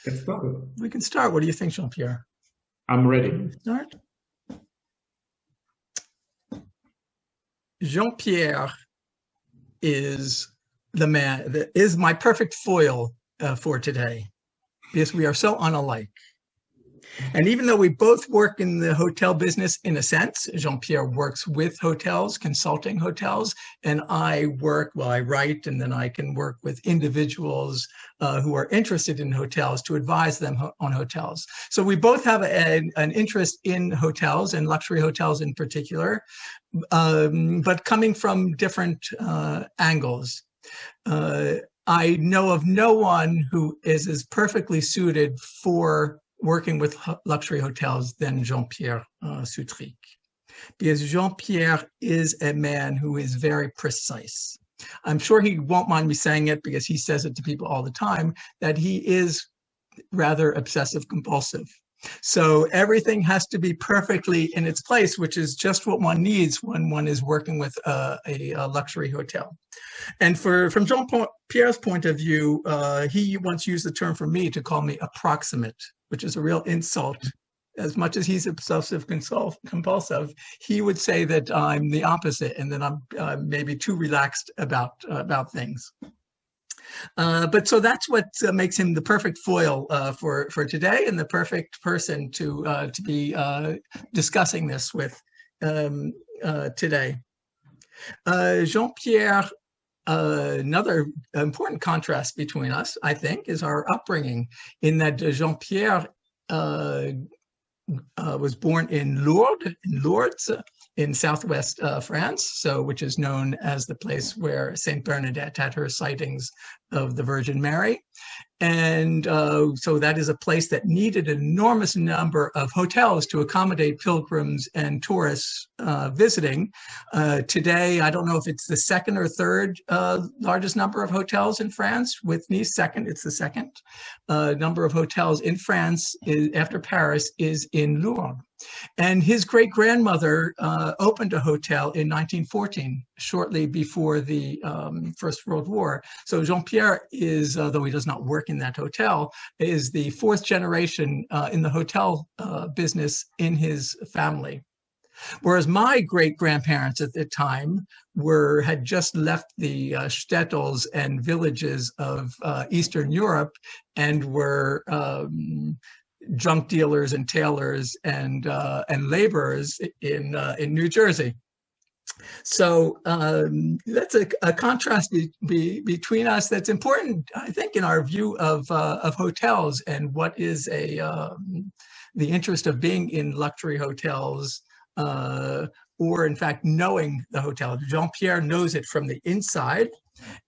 Get started. We can start. What do you think, Jean-Pierre? I'm ready. Start. Jean-Pierre is the man that is my perfect foil for today, because we are so unalike. And even though we both work in the hotel business, in a sense, Jean-Pierre works with hotels, consulting hotels, and I write, and then I can work with individuals who are interested in hotels to advise them on hotels. So we both have an interest in hotels and luxury hotels in particular, but coming from different angles. I know of no one who is as perfectly suited for working with luxury hotels than Jean-Pierre Soutrique, because Jean-Pierre is a man who is very precise. I'm sure he won't mind me saying it, because he says it to people all the time, that he is rather obsessive compulsive. So everything has to be perfectly in its place, which is just what one needs when one is working with a luxury hotel. And from Jean-Pierre's point of view, he once used the term for me to call me approximate, which is a real insult. As much as he's obsessive compulsive, he would say that I'm the opposite, and that I'm maybe too relaxed about things. But so that's what makes him the perfect foil for today, and the perfect person to be discussing this with today. Jean-Pierre, another important contrast between us, I think, is our upbringing, in that Jean-Pierre was born in Lourdes, in southwest France, which is known as the place where Saint Bernadette had her sightings of the Virgin Mary. And so that is a place that needed an enormous number of hotels to accommodate pilgrims and tourists visiting. Today, I don't know if it's the second or third largest number of hotels in France, with Nice second. It's the second number of hotels in France after Paris is in Lourdes. And his great-grandmother opened a hotel in 1914, shortly before the First World War. So Jean-Pierre is, though he does not work in that hotel, is the fourth generation in the hotel business in his family. Whereas my great-grandparents at the time had just left the shtetls and villages of Eastern Europe, and were junk dealers and tailors and laborers in New Jersey. So that's a contrast between us that's important, I think, in our view of hotels, and what is the interest of being in luxury hotels, or in fact knowing the hotel. Jean-Pierre knows it from the inside,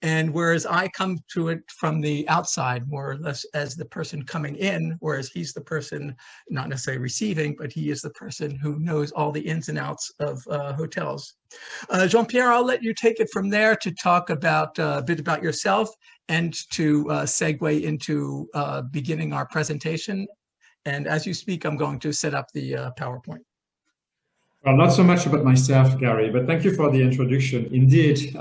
and whereas I come to it from the outside, more or less as the person coming in, whereas he's the person not necessarily receiving, but he is the person who knows all the ins and outs of hotels. Jean-Pierre, I'll let you take it from there to talk about a bit about yourself, and to segue into beginning our presentation. And as you speak, I'm going to set up the PowerPoint. Well, not so much about myself, Gary, but thank you for the introduction. Indeed,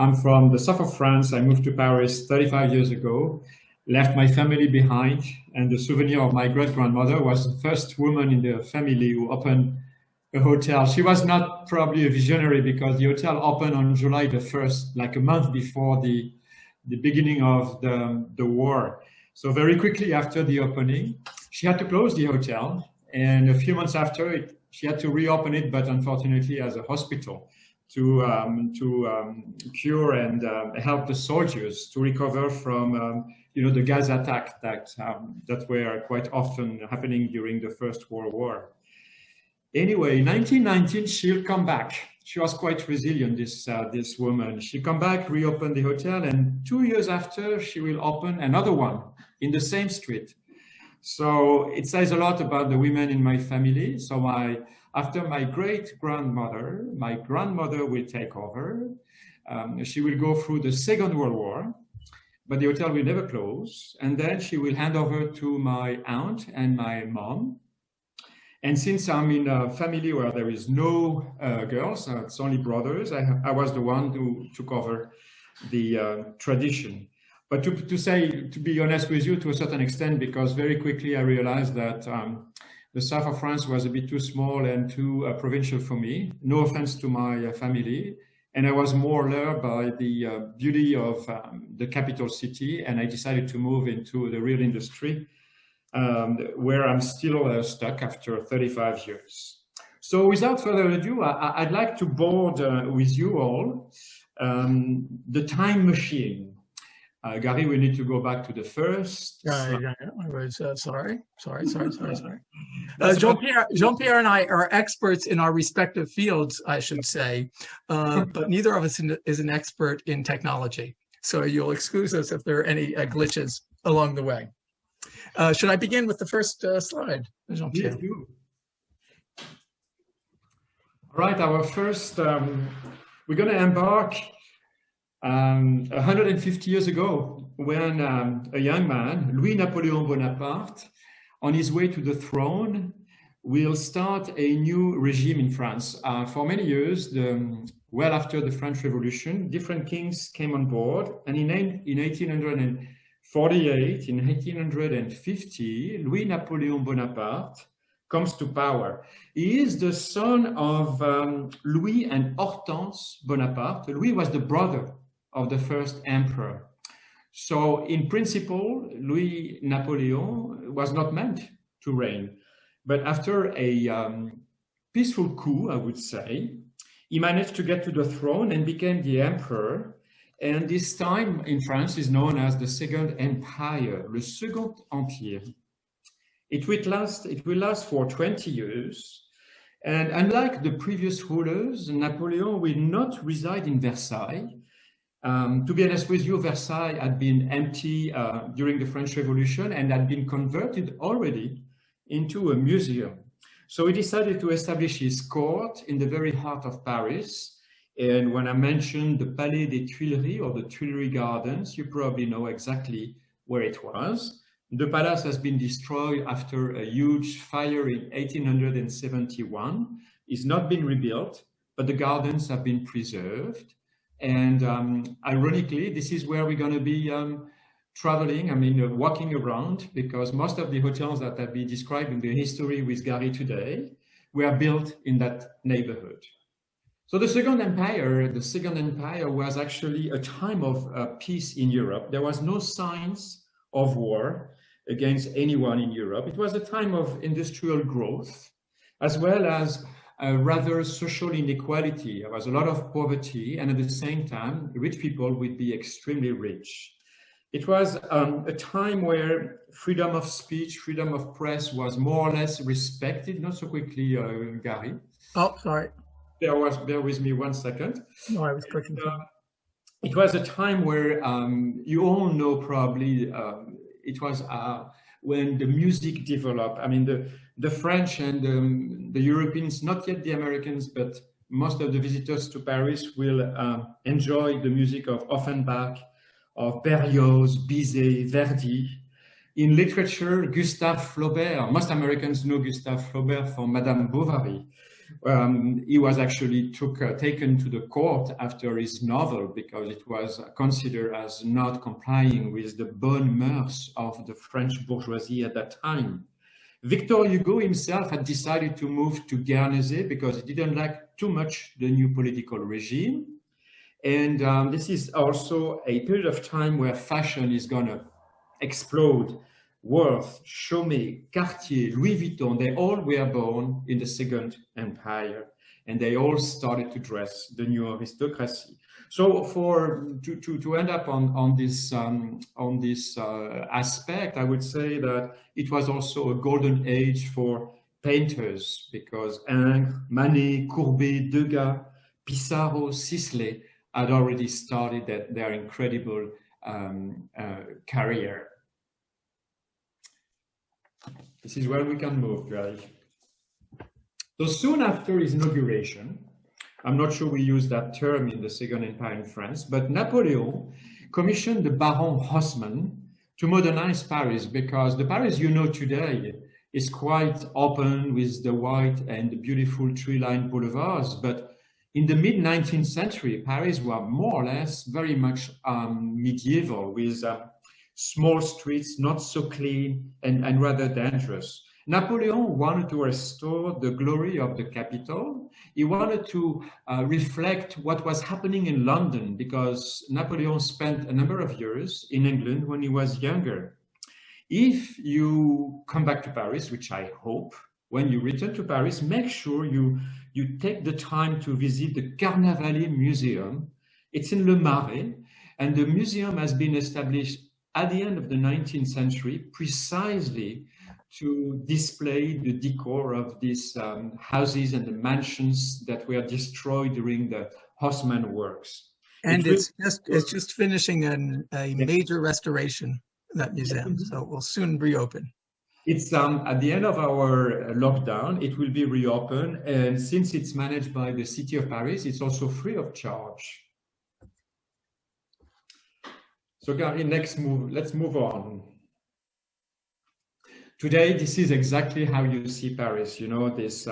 I'm from the south of France. I moved to Paris 35 years ago, left my family behind, and the souvenir of my great-grandmother was the first woman in the family who opened a hotel. She was not probably a visionary, because the hotel opened on July the 1st, like a month before the beginning of the war. So very quickly after the opening, she had to close the hotel, and a few months after, she had to reopen it, but unfortunately as a hospital, to cure and help the soldiers to recover from the gas attack that were quite often happening during the First World War. Anyway, in 1919, she'll come back. She was quite resilient, this woman. She'll come back, reopen the hotel, and 2 years after, she will open another one in the same street. So it says a lot about the women in my family. So after my great-grandmother, my grandmother will take over. She will go through the Second World War, but the hotel will never close. And then she will hand over to my aunt and my mom. And since I'm in a family where there is no girls, it's only brothers, I was the one who took over the tradition. But to be honest with you, to a certain extent, because very quickly I realized that the south of France was a bit too small and too provincial for me. No offense to my family. And I was more lured by the beauty of the capital city. And I decided to move into the real industry, where I'm still stuck after 35 years. So without further ado, I'd like to board with you all the time machine. Gary, we need to go back to the first. I was sorry. Jean-Pierre and I are experts in our respective fields, I should say, but neither of us is an expert in technology. So you'll excuse us if there are any glitches along the way. Should I begin with the first slide, Jean-Pierre? Yes, you. All right, our first, we're going to embark 150 years ago, when a young man, Louis-Napoleon Bonaparte, on his way to the throne, will start a new regime in France. For many years, well after the French Revolution, different kings came on board, and in 1848, in 1850, Louis-Napoleon Bonaparte comes to power. He is the son of Louis and Hortense Bonaparte. Louis was the brother of the first emperor. So in principle, Louis Napoleon was not meant to reign. But after a peaceful coup, I would say, he managed to get to the throne and became the emperor. And this time in France is known as the Second Empire, le Second Empire. It will last for 20 years. And unlike the previous rulers, Napoleon will not reside in Versailles. To be honest with you, Versailles had been empty during the French Revolution and had been converted already into a museum. So he decided to establish his court in the very heart of Paris. And when I mentioned the Palais des Tuileries, or the Tuileries Gardens, you probably know exactly where it was. The palace has been destroyed after a huge fire in 1871. It's not been rebuilt, but the gardens have been preserved. And ironically, this is where we're going to be traveling, walking around, because most of the hotels that I'll be describing the history with Gary today were built in that neighborhood. So the Second Empire was actually a time of peace in Europe. There was no signs of war against anyone in Europe. It was a time of industrial growth, as well as rather social inequality. There was a lot of poverty, and at the same time, rich people would be extremely rich. It was a time where freedom of speech, freedom of press was more or less respected. Not so quickly, Gary. Oh, sorry. Bear with me 1 second. No, I was clicking. It was a time where you all know probably it was when the music developed. The French and the Europeans, not yet the Americans, but most of the visitors to Paris will enjoy the music of Offenbach, of Berlioz, Bizet, Verdi. In literature, Gustave Flaubert. Most Americans know Gustave Flaubert for Madame Bovary. He was actually taken to the court after his novel because it was considered as not complying with the bonnes mœurs of the French bourgeoisie at that time. Victor Hugo himself had decided to move to Guernesey because he didn't like too much the new political regime. And this is also a period of time where fashion is going to explode. Worth, Chaumet, Cartier, Louis Vuitton, they all were born in the Second Empire, and they all started to dress the new aristocracy. So to end up on this aspect, I would say that it was also a golden age for painters, because Ingres, Manet, Courbet, Degas, Pissarro, Sisley had already started their incredible career. This is where we can move, Gary. So soon after his inauguration, I'm not sure we use that term in the Second Empire in France, but Napoleon commissioned the Baron Haussmann to modernize Paris, because the Paris you know today is quite open with the white and the beautiful tree-lined boulevards, but In the mid-19th century, Paris was more or less very much medieval, with small streets, not so clean and rather dangerous. Napoleon wanted to restore the glory of the capital. He wanted to reflect what was happening in London, because Napoleon spent a number of years in England when he was younger. If you come back to Paris, which I hope, when you return to Paris, make sure you take the time to visit the Carnavalet Museum. It's in Le Marais, and the museum has been established at the end of the 19th century precisely to display the decor of these houses and the mansions that were destroyed during the Haussmann works. And it's just finishing a major restoration, that museum, so it will soon reopen. It's at the end of our lockdown, it will be reopened, and since it's managed by the City of Paris, it's also free of charge. So Gary, let's move on. Today, this is exactly how you see Paris. You know, this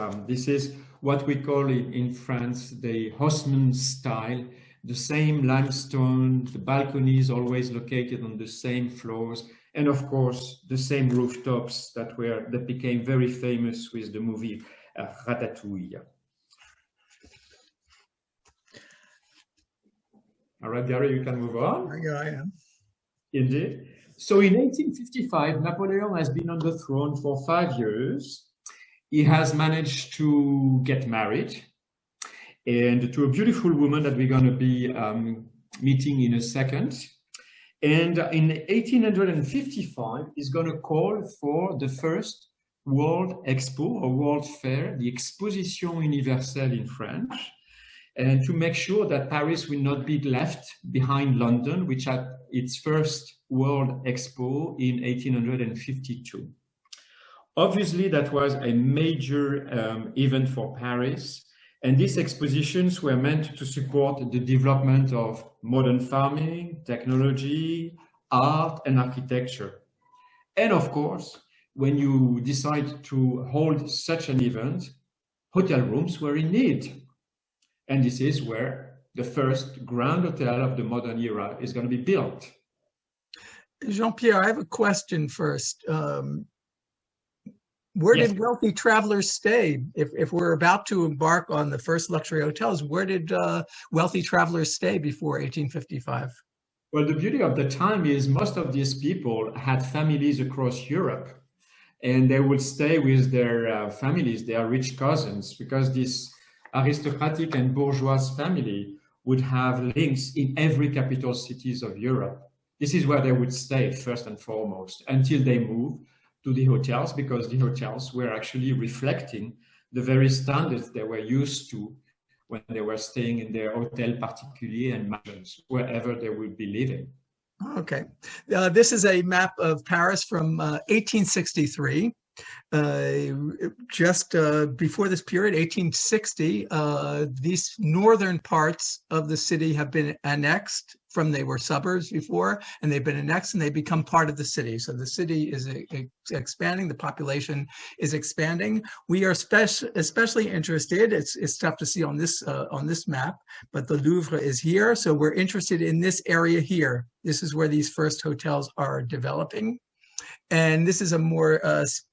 is what we call in France the Haussmann style. The same limestone, the balconies always located on the same floors, and of course the same rooftops that became very famous with the movie Ratatouille. All right, Gary, you can move on. Yeah, I am. Indeed. So in 1855, Napoleon has been on the throne for 5 years. He has managed to get married, and to a beautiful woman that we're going to be meeting in a second. And in 1855, he's going to call for the first World Expo or World Fair, the Exposition Universelle in French, and to make sure that Paris will not be left behind London, which had its first World Expo in 1852. Obviously, that was a major event for Paris. And these expositions were meant to support the development of modern farming, technology, art, and architecture. And of course, when you decide to hold such an event, hotel rooms were in need. And this is where the first grand hotel of the modern era is going to be built. Jean-Pierre, I have a question first. Where did wealthy travelers stay? If we're about to embark on the first luxury hotels, where did wealthy travelers stay before 1855? Well, the beauty of the time is most of these people had families across Europe, and they would stay with their families, their rich cousins, because this aristocratic and bourgeois family would have links in every capital cities of Europe. This is where they would stay first and foremost until they move to the hotels, because the hotels were actually reflecting the very standards they were used to when they were staying in their hotel particulier and mansions, wherever they would be living. Okay. This is a map of Paris from 1863. Just before this period, 1860, these northern parts of the city have been annexed from, they were suburbs before, and they've been annexed and they become part of the city. So the city is expanding, the population is expanding. We are especially interested, it's tough to see on this map, but the Louvre is here. So we're interested in this area here. This is where these first hotels are developing. And this is a more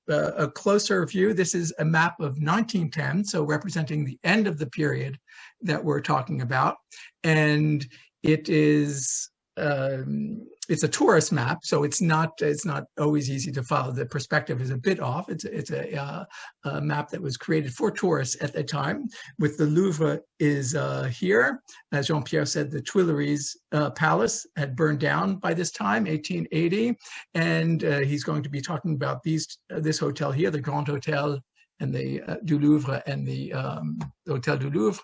a closer view. This is a map of 1910, so representing the end of the period that we're talking about. And it is it's a tourist map, so it's not always easy to follow. The perspective is a bit off. It's a map that was created for tourists at the time. With the Louvre is here. As Jean-Pierre said, the Tuileries Palace had burned down by this time, 1880, and he's going to be talking about this hotel here, the Grand Hotel and the du Louvre and the Hotel du Louvre.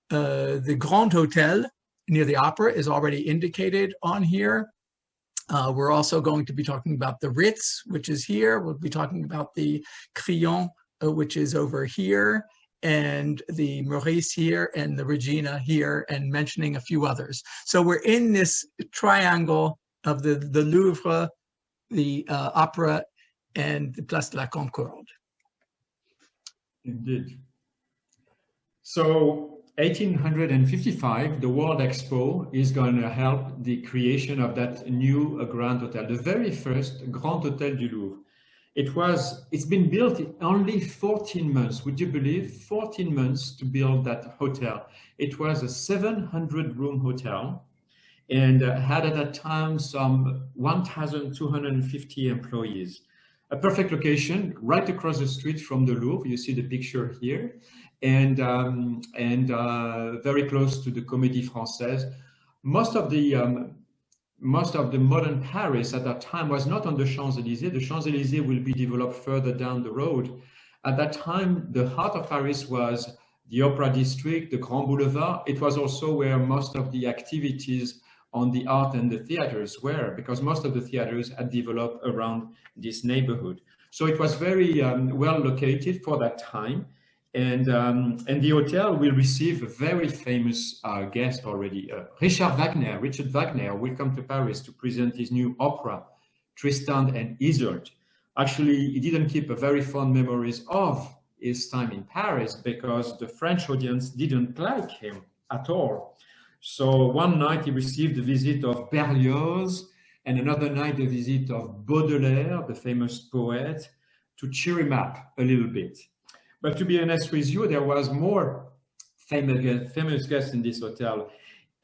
The Grand Hotel near the opera is already indicated on here. We're also going to be talking about the Ritz, which is here. We'll be talking about the Crillon, which is over here, and the Meurice here, and the Regina here, and mentioning a few others. So we're in this triangle of the Louvre, the Opera, and the Place de la Concorde. Indeed. So, 1855, the World Expo is going to help the creation of that new Grand Hotel, the very first Grand Hotel du Louvre. It's been built in only 14 months. Would you believe 14 months to build that hotel? It was a 700-room hotel and had at that time some 1,250 employees. A perfect location right across the street from the Louvre. You see the picture here, and very close to the Comédie Française. Most of the modern Paris at that time was not on the Champs-Élysées. The Champs-Élysées will be developed further down the road. At that time, the heart of Paris was the Opera District, the Grand Boulevard. It was also where most of the activities on the art and the theaters were, because most of the theaters had developed around this neighborhood. So it was very well located for that time. And the hotel will receive a very famous guest already. Richard Wagner will come to Paris to present his new opera, Tristan and Isolde. Actually, he didn't keep a very fond memories of his time in Paris because the French audience didn't like him at all. So one night he received the visit of Berlioz, and another night the visit of Baudelaire, the famous poet, to cheer him up a little bit. But to be honest with you, there was more famous guests in this hotel.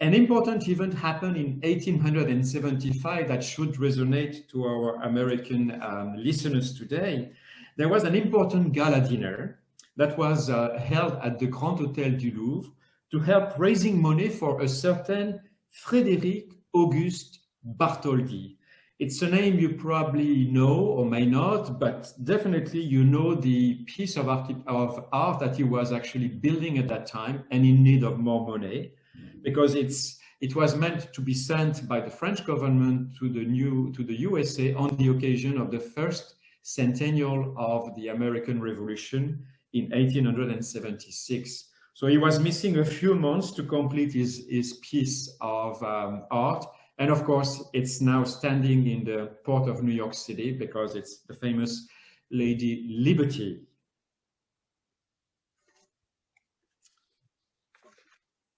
An important event happened in 1875 that should resonate to our American listeners today. There was an important gala dinner that was held at the Grand Hotel du Louvre to help raising money for a certain Frédéric Auguste Bartholdi. It's a name you probably know or may not, but definitely you know the piece of art that he was actually building at that time and in need of more money, because it was meant to be sent by the French government to the USA on the occasion of the first centennial of the American Revolution in 1876. So he was missing a few months to complete his piece of art. And of course, it's now standing in the port of New York City because it's the famous Lady Liberty.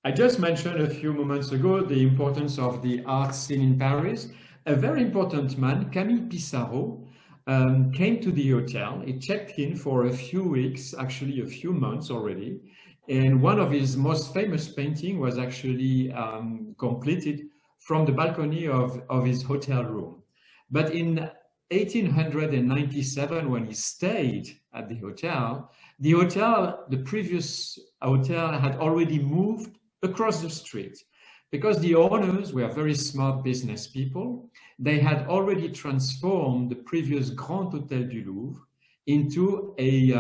I just mentioned a few moments ago the importance of the art scene in Paris. A very important man, Camille Pissarro, came to the hotel. He checked in for a few weeks, actually a few months already. And one of his most famous paintings was actually completed from the balcony of his hotel room. But in 1897, when he stayed at the previous hotel had already moved across the street because the owners were very smart business people. They had already transformed the previous Grand Hotel du Louvre into a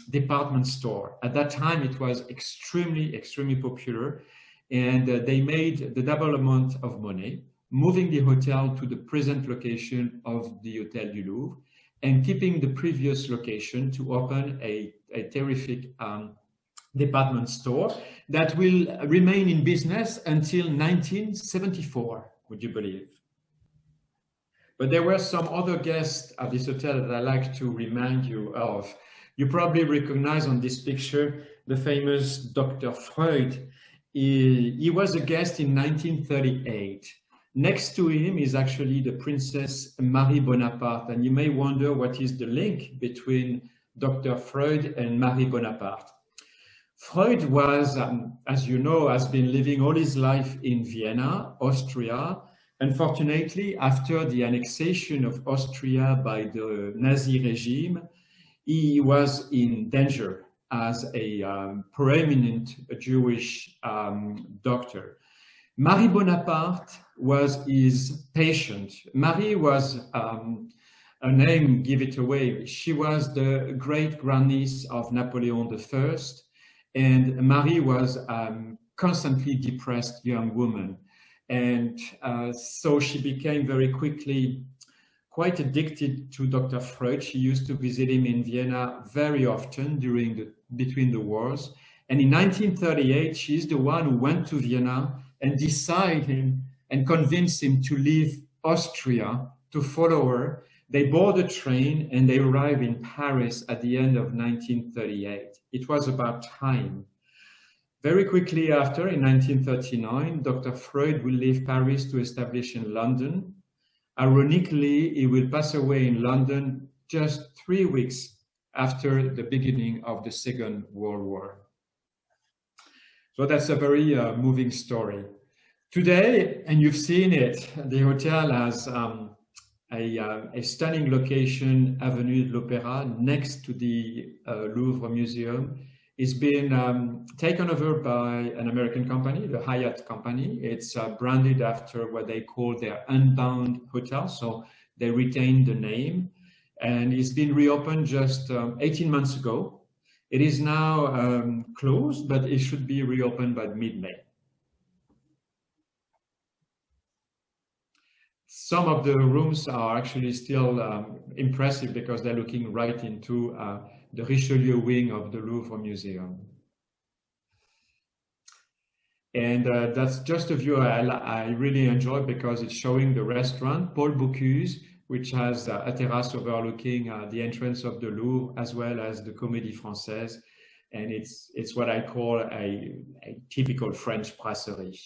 department store. At that time, it was extremely, extremely popular. And they made the double amount of money, moving the hotel to the present location of the Hotel du Louvre and keeping the previous location to open a terrific department store that will remain in business until 1974, would you believe? But there were some other guests at this hotel that I like to remind you of. You probably recognize on this picture the famous Dr. Freud. He was a guest in 1938. Next to him is actually the Princess Marie Bonaparte. And you may wonder what is the link between Dr. Freud and Marie Bonaparte. Freud was, as you know, has been living all his life in Vienna, Austria. Unfortunately, after the annexation of Austria by the Nazi regime, he was in danger as a preeminent Jewish doctor. Marie Bonaparte was his patient. Marie was, a name give it away, she was the great grandniece of Napoleon I, and Marie was a constantly depressed young woman. And so she became very quickly quite addicted to Dr. Freud. She used to visit him in Vienna very often between the wars. And in 1938, she's the one who went to Vienna and decided him and convinced him to leave Austria to follow her. They board a train and they arrive in Paris at the end of 1938. It was about time. Very quickly after, in 1939, Dr. Freud will leave Paris to establish in London. Ironically, he will pass away in London just 3 weeks after the beginning of the Second World War. So that's a very moving story. Today, and you've seen it, the hotel has a stunning location, Avenue de l'Opéra, next to the Louvre Museum. It's been taken over by an American company, the Hyatt company. It's branded after what they call their Unbound Hotel, so they retain the name. And it's been reopened just 18 months ago. It is now closed, but it should be reopened by mid-May. Some of the rooms are actually still impressive because they're looking right into the Richelieu wing of the Louvre Museum. And that's just a view I really enjoy because it's showing the restaurant, Paul Bocuse, which has a terrace overlooking the entrance of the Louvre, as well as the Comédie Française. And it's what I call a typical French brasserie.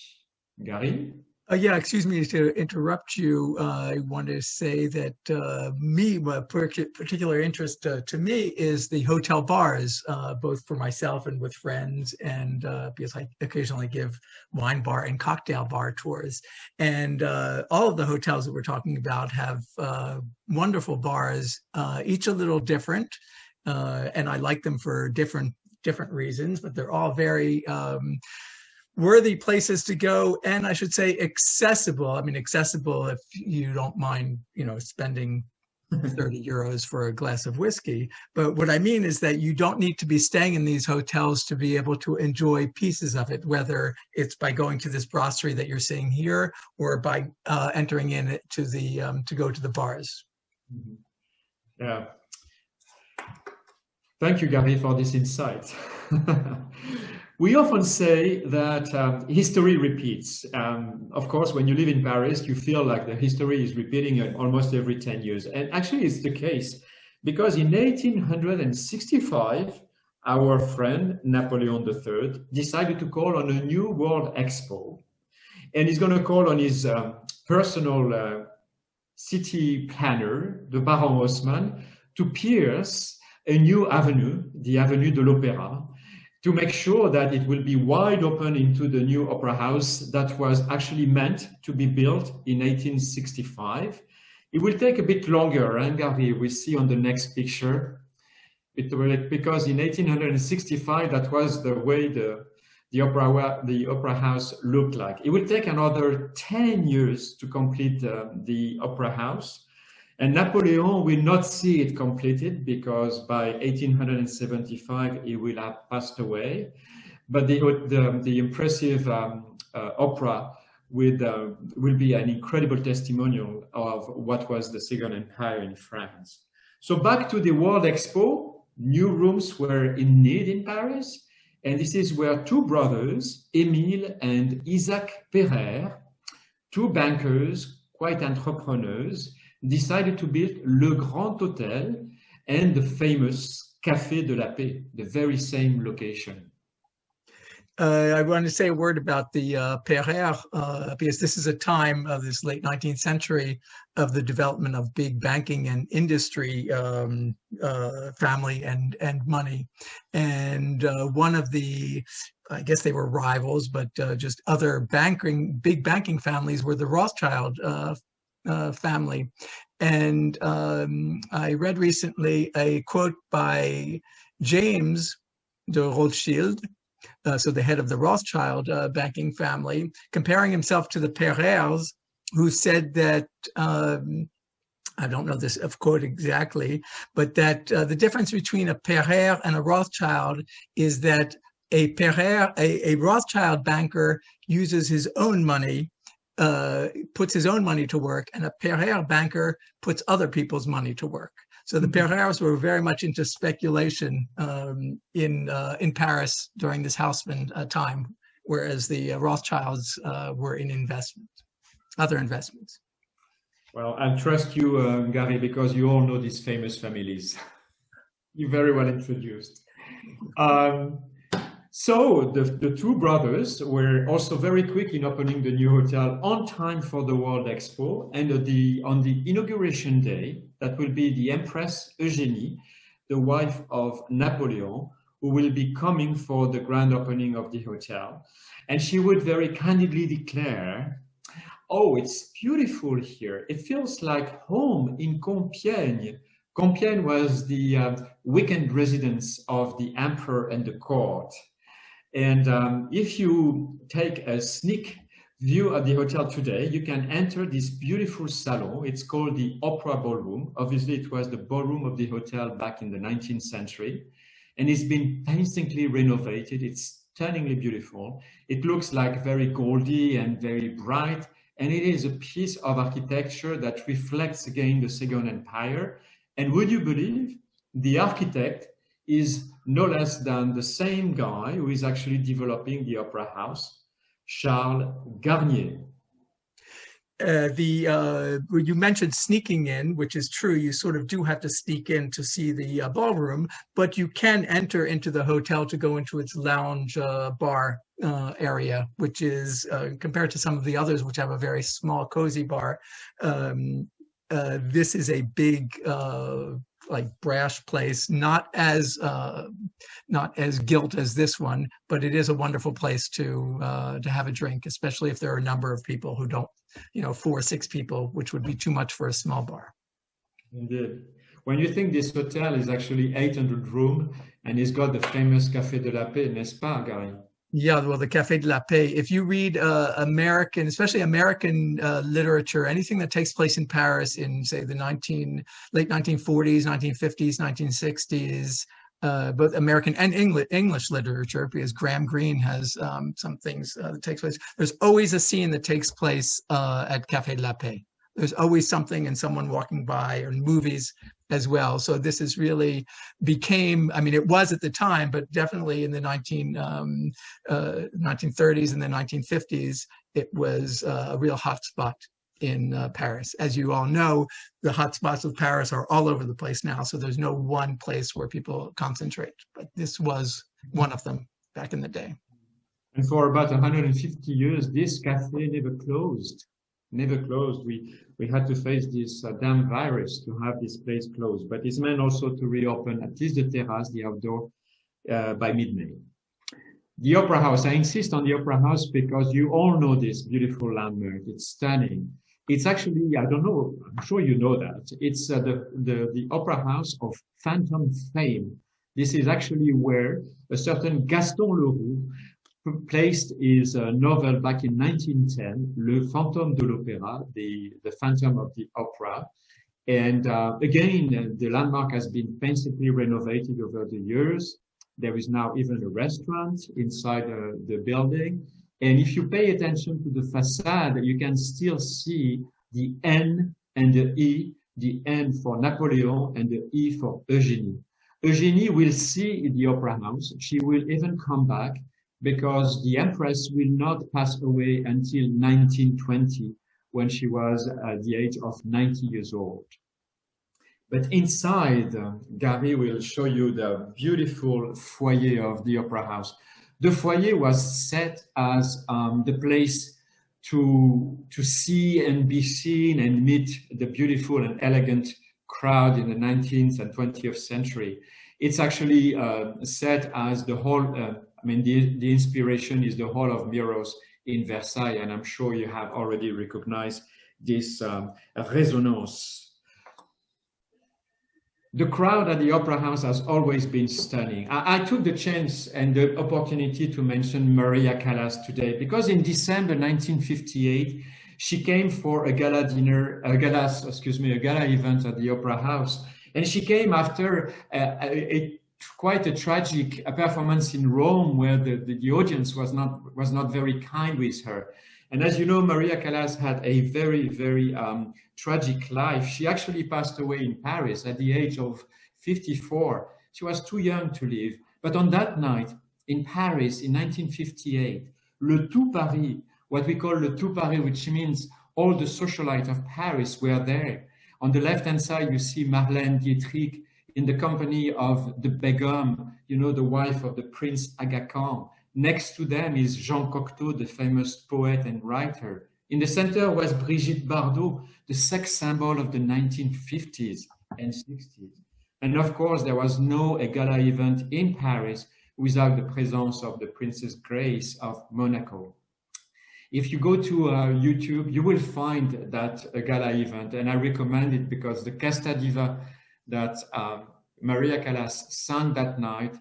Gary? Yeah, excuse me to interrupt you. I want to say that my particular interest to me is the hotel bars, both for myself and with friends, and because I occasionally give wine bar and cocktail bar tours. And all of the hotels that we're talking about have wonderful bars, each a little different, and I like them for different reasons, but they're all very worthy places to go, and I should say accessible. I mean, accessible if you don't mind, spending 30 euros for a glass of whiskey. But what I mean is that you don't need to be staying in these hotels to be able to enjoy pieces of it, whether it's by going to this brasserie that you're seeing here or by entering in it to go to the bars. Mm-hmm. Yeah. Thank you, Gary, for this insight. We often say that history repeats. Of course, when you live in Paris, you feel like the history is repeating almost every 10 years. And actually, it's the case because in 1865, our friend Napoleon III decided to call on a new World Expo. And he's going to call on his personal city planner, the Baron Haussmann, to pierce a new avenue, the Avenue de l'Opéra, to make sure that it will be wide open into the new opera house that was actually meant to be built in 1865. It will take a bit longer, and Gary, we see on the next picture, because in 1865, that was the way the opera house looked like. It will take another 10 years to complete the opera house. And Napoleon will not see it completed because by 1875 he will have passed away. But the impressive opera will be an incredible testimonial of what was the Second Empire in France. So back to the World Expo, new rooms were in need in Paris. And this is where two brothers, Émile and Isaac Pereire, two bankers, quite entrepreneurs, decided to build Le Grand Hôtel and the famous Café de la Paix, the very same location. I want to say a word about the Pereire, because this is a time of this late 19th century of the development of big banking and industry, family and money. And one of the, I guess they were rivals, but just other big banking families were the Rothschild family. And I read recently a quote by James de Rothschild, so the head of the Rothschild banking family, comparing himself to the Pereires, who said that, I don't know this quote exactly, but that the difference between a Pereire and a Rothschild is that a Pereire, a Rothschild banker, uses his own money, puts his own money to work, and a Pereire banker puts other people's money to work. So the Pereires were very much into speculation in Paris during this Haussmann time, whereas the Rothschilds were in other investments. Well, I trust you, Gary, because you all know these famous families. You're very well introduced. So the two brothers were also very quick in opening the new hotel on time for the World Expo. And on the inauguration day, that will be the Empress Eugénie, the wife of Napoleon, who will be coming for the grand opening of the hotel. And she would very candidly declare, "Oh, it's beautiful here. It feels like home in Compiègne." Compiègne was the weekend residence of the emperor and the court. And if you take a sneak view of the hotel today, you can enter this beautiful salon. It's called the Opera Ballroom. Obviously, it was the ballroom of the hotel back in the 19th century. And it's been painstakingly renovated. It's stunningly beautiful. It looks like very goldy and very bright. And it is a piece of architecture that reflects again the Second Empire. And would you believe the architect is no less than the same guy who is actually developing the Opera House, Charles Garnier. You mentioned sneaking in, which is true. You sort of do have to sneak in to see the ballroom, but you can enter into the hotel to go into its lounge bar area, which is compared to some of the others, which have a very small, cozy bar. This is a big, like brash place, not as gilt as this one, but it is a wonderful place to have a drink, especially if there are a number of people who don't, 4 or 6 people, which would be too much for a small bar. Indeed. When you think this hotel is actually 800 rooms and it's got the famous Café de la Paix, n'est-ce pas, Gary? Yeah, well, the Café de la Paix, if you read American, especially American literature, anything that takes place in Paris in, say, the late 1940s, 1950s, 1960s, both American and English literature, because Graham Greene has some things that takes place. There's always a scene that takes place at Café de la Paix. There's always something and someone walking by, or movies as well. So this is really became, it was at the time, but definitely in the 1930s and the 1950s, it was a real hotspot in Paris. As you all know, the hotspots of Paris are all over the place now. So there's no one place where people concentrate, but this was one of them back in the day. And for about 150 years, this cafe never closed. We had to face this damn virus to have this place closed, but it's meant also to reopen at least the terrace, the outdoor, by mid-May. The Opera House, I insist on the Opera House because you all know this beautiful landmark. It's stunning. It's actually, I don't know, I'm sure you know that. It's the Opera House of phantom fame. This is actually where a certain Gaston Leroux placed his novel back in 1910, Le Fantôme de l'Opéra, the Phantom of the Opera. And again, the landmark has been painstakingly renovated over the years. There is now even a restaurant inside the building. And if you pay attention to the facade, you can still see the N and the E, the N for Napoleon and the E for Eugénie. Eugénie will see the Opera House. She will even come back, because the Empress will not pass away until 1920, when she was at the age of 90 years old. But inside, Gary will show you the beautiful foyer of the Opera House. The foyer was set as the place to see and be seen and meet the beautiful and elegant crowd in the 19th and 20th century. It's actually set as the whole, the inspiration is the Hall of Mirrors in Versailles, and I'm sure you have already recognized this resonance. The crowd at the Opera House has always been stunning. I took the chance and the opportunity to mention Maria Callas today, because in December 1958, she came for a gala event at the Opera House. And she came after quite a tragic performance in Rome, where the audience was not very kind with her. And as you know, Maria Callas had a very, very tragic life. She actually passed away in Paris at the age of 54. She was too young to live. But on that night in Paris in 1958, Le Tout Paris, what we call Le Tout Paris, which means all the socialites of Paris, were there. On the left-hand side, you see Marlène Dietrich in the company of the Begum, you know, the wife of the Prince Aga Khan. Next to them is Jean Cocteau, the famous poet and writer. In the center was Brigitte Bardot, the sex symbol of the 1950s and 60s. And of course, there was no gala event in Paris without the presence of the Princess Grace of Monaco. If you go to YouTube, you will find that gala event, and I recommend it because the Casta Diva that Maria Callas sang that night,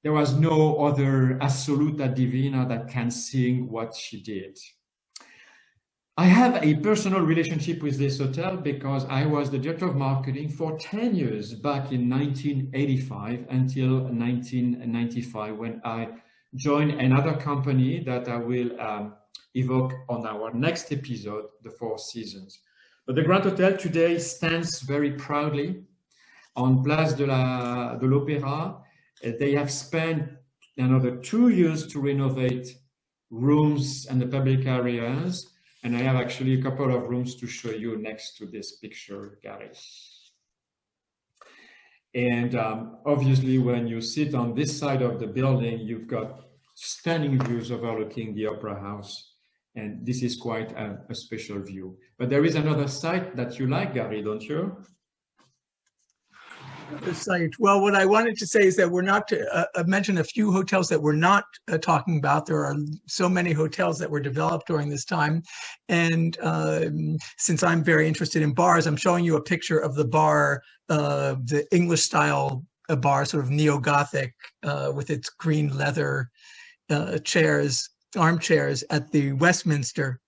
there was no other Assoluta Divina that can sing what she did. I have a personal relationship with this hotel because I was the director of marketing for 10 years back in 1985 until 1995 when I joined another company that I will evoke on our next episode, the Four Seasons. But the Grand Hotel today stands very proudly on Place de l'Opéra. They have spent another 2 years to renovate rooms and the public areas. And I have actually a couple of rooms to show you next to this picture, Gary. And obviously, when you sit on this side of the building, you've got stunning views overlooking the Opera House. And this is quite a special view. But there is another site that you like, Gary, don't you? The site. Well, what I wanted to say is that we're not mention a few hotels that we're not talking about. There are so many hotels that were developed during this time. And since I'm very interested in bars, I'm showing you a picture of the bar, the English style bar, sort of neo-Gothic with its green leather chairs, armchairs at the Westminster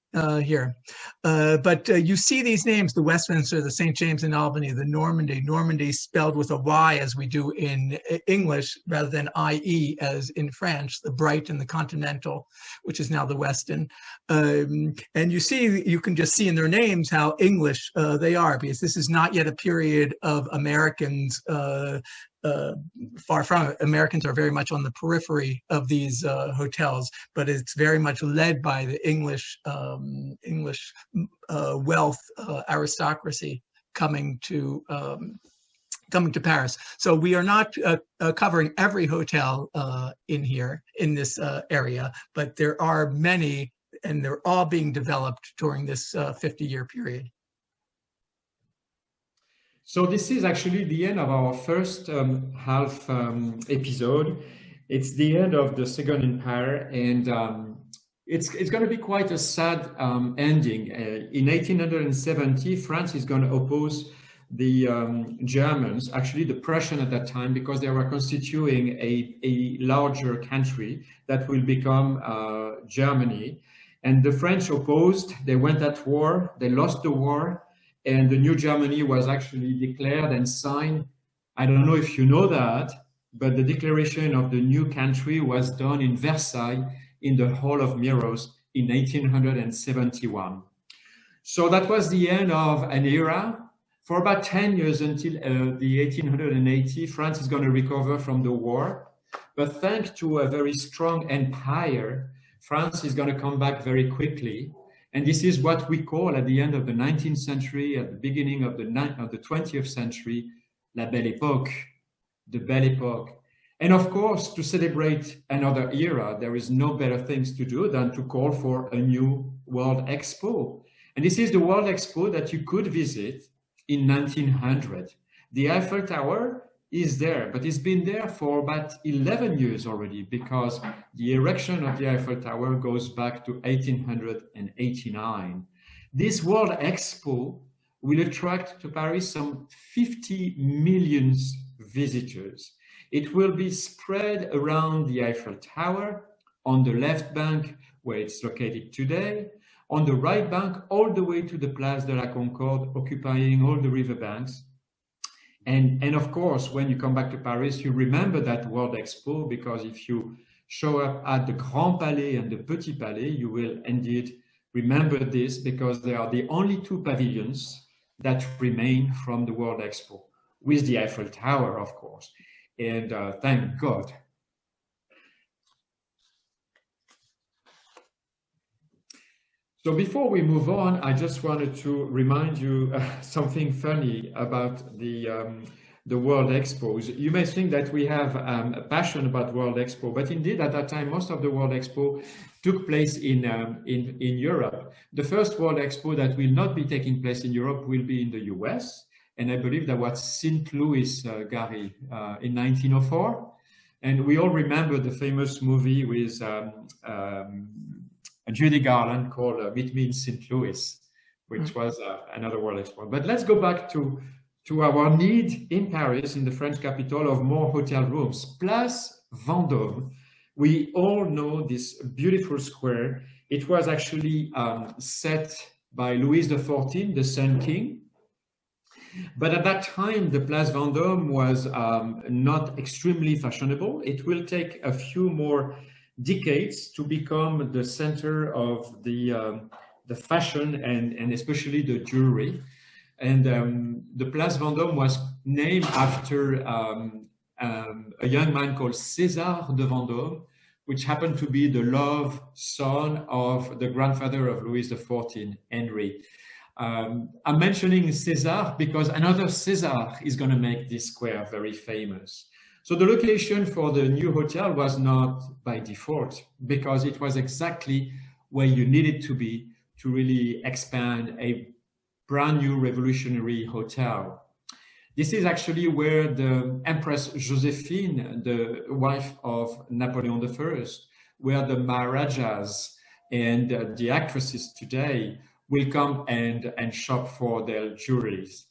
here. But you see these names, the Westminster, the St. James in Albany, the Normandy spelled with a Y as we do in English rather than IE as in French, the Bright and the Continental, which is now the Westin. And you see, you can just see in their names how English they are, because this is not yet a period of Americans far from it. Americans are very much on the periphery of these hotels, but it's very much led by the English wealth aristocracy coming to Paris. So we are not covering every hotel in here in this area, but there are many, and they're all being developed during this 50-year period. So this is actually the end of our first half episode. It's the end of the Second Empire, and it's going to be quite a sad ending. In 1870, France is going to oppose the Germans, actually the Prussians at that time, because they were constituting a larger country that will become Germany. And the French opposed, they went at war, they lost the war, and the new Germany was actually declared and signed. I don't know if you know that, but the declaration of the new country was done in Versailles in the Hall of Mirrors in 1871. So that was the end of an era. For about 10 years until the 1880, France is going to recover from the war. But thanks to a very strong empire, France is going to come back very quickly. And this is what we call at the end of the 19th century, at the beginning of the 20th century, La Belle Époque, the Belle Époque. And of course, to celebrate another era, there is no better things to do than to call for a new World Expo. And this is the World Expo that you could visit in 1900. The Eiffel Tower is there, but it's been there for about 11 years already, because the erection of the Eiffel Tower goes back to 1889. This World Expo will attract to Paris some 50 million visitors. It will be spread around the Eiffel Tower, on the left bank where it's located today, on the right bank all the way to the Place de la Concorde, occupying all the riverbanks. And of course, when you come back to Paris, you remember that World Expo, because if you show up at the Grand Palais and the Petit Palais, you will indeed remember this, because they are the only two pavilions that remain from the World Expo, with the Eiffel Tower, of course. And thank God. So before we move on, I just wanted to remind you something funny about the the World Expos. You may think that we have a passion about World Expo, but indeed at that time, most of the World Expo took place in Europe. The first World Expo that will not be taking place in Europe will be in the US. And I believe that was St. Louis, Gary, in 1904. And we all remember the famous movie with Judy Garland called Meet Me in St. Louis, which was another World Expo. But let's go back to our need in Paris, in the French capital, of more hotel rooms. Place Vendôme, we all know this beautiful square. It was actually set by Louis XIV, the Sun King. But at that time, the Place Vendôme was not extremely fashionable. It will take a few more decades to become the center of the fashion and especially the jewelry. And the Place Vendôme was named after a young man called César de Vendôme, which happened to be the love son of the grandfather of Louis XIV, Henry. I'm mentioning César because another César is going to make this square very famous. So the location for the new hotel was not by default, because it was exactly where you needed to be to really expand a brand new revolutionary hotel. This is actually where the Empress Josephine, the wife of Napoleon I, where the Maharajas and the actresses today will come and shop for their jewelries.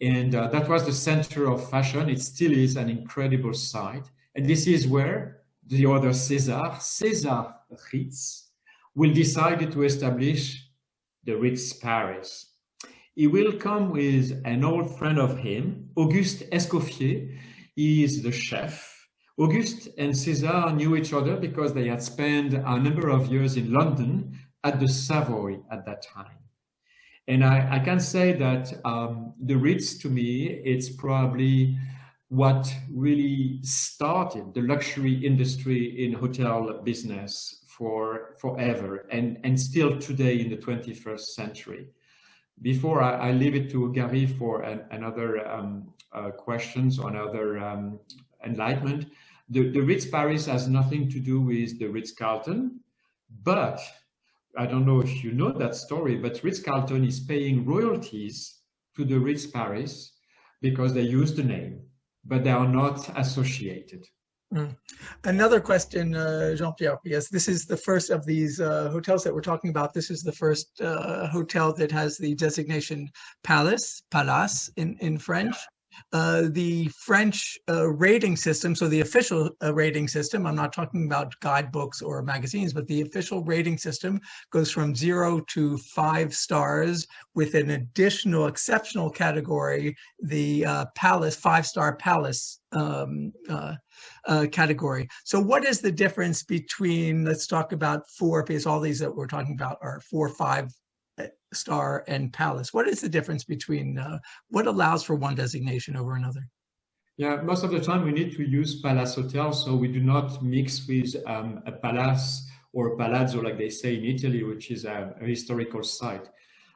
And that was the center of fashion. It still is an incredible site. And this is where the other César Ritz, will decide to establish the Ritz Paris. He will come with an old friend of him, Auguste Escoffier. He is the chef. Auguste and César knew each other because they had spent a number of years in London at the Savoy at that time. And I can say that the Ritz, to me, it's probably what really started the luxury industry in hotel business for forever, and still today in the 21st century. Before I leave it to Gary for another questions on other enlightenment, the Ritz Paris has nothing to do with the Ritz-Carlton, but I don't know if you know that story, but Ritz-Carlton is paying royalties to the Ritz Paris because they use the name, but they are not associated. Another question, Jean-Pierre, yes, this is the first of these hotels that we're talking about. This is the first hotel that has the designation Palace in French. The French rating system, so the official rating system, I'm not talking about guidebooks or magazines, but the official rating system goes from 0 to 5 stars with an additional exceptional category, the Palace, 5-star Palace category. So what is the difference between, let's talk about 4, because all these that we're talking about are 4, 5, Star and Palace. What is the difference between what allows for one designation over another? Yeah, most of the time we need to use Palace Hotel, so we do not mix with a palace or a palazzo, like they say in Italy, which is a historical site.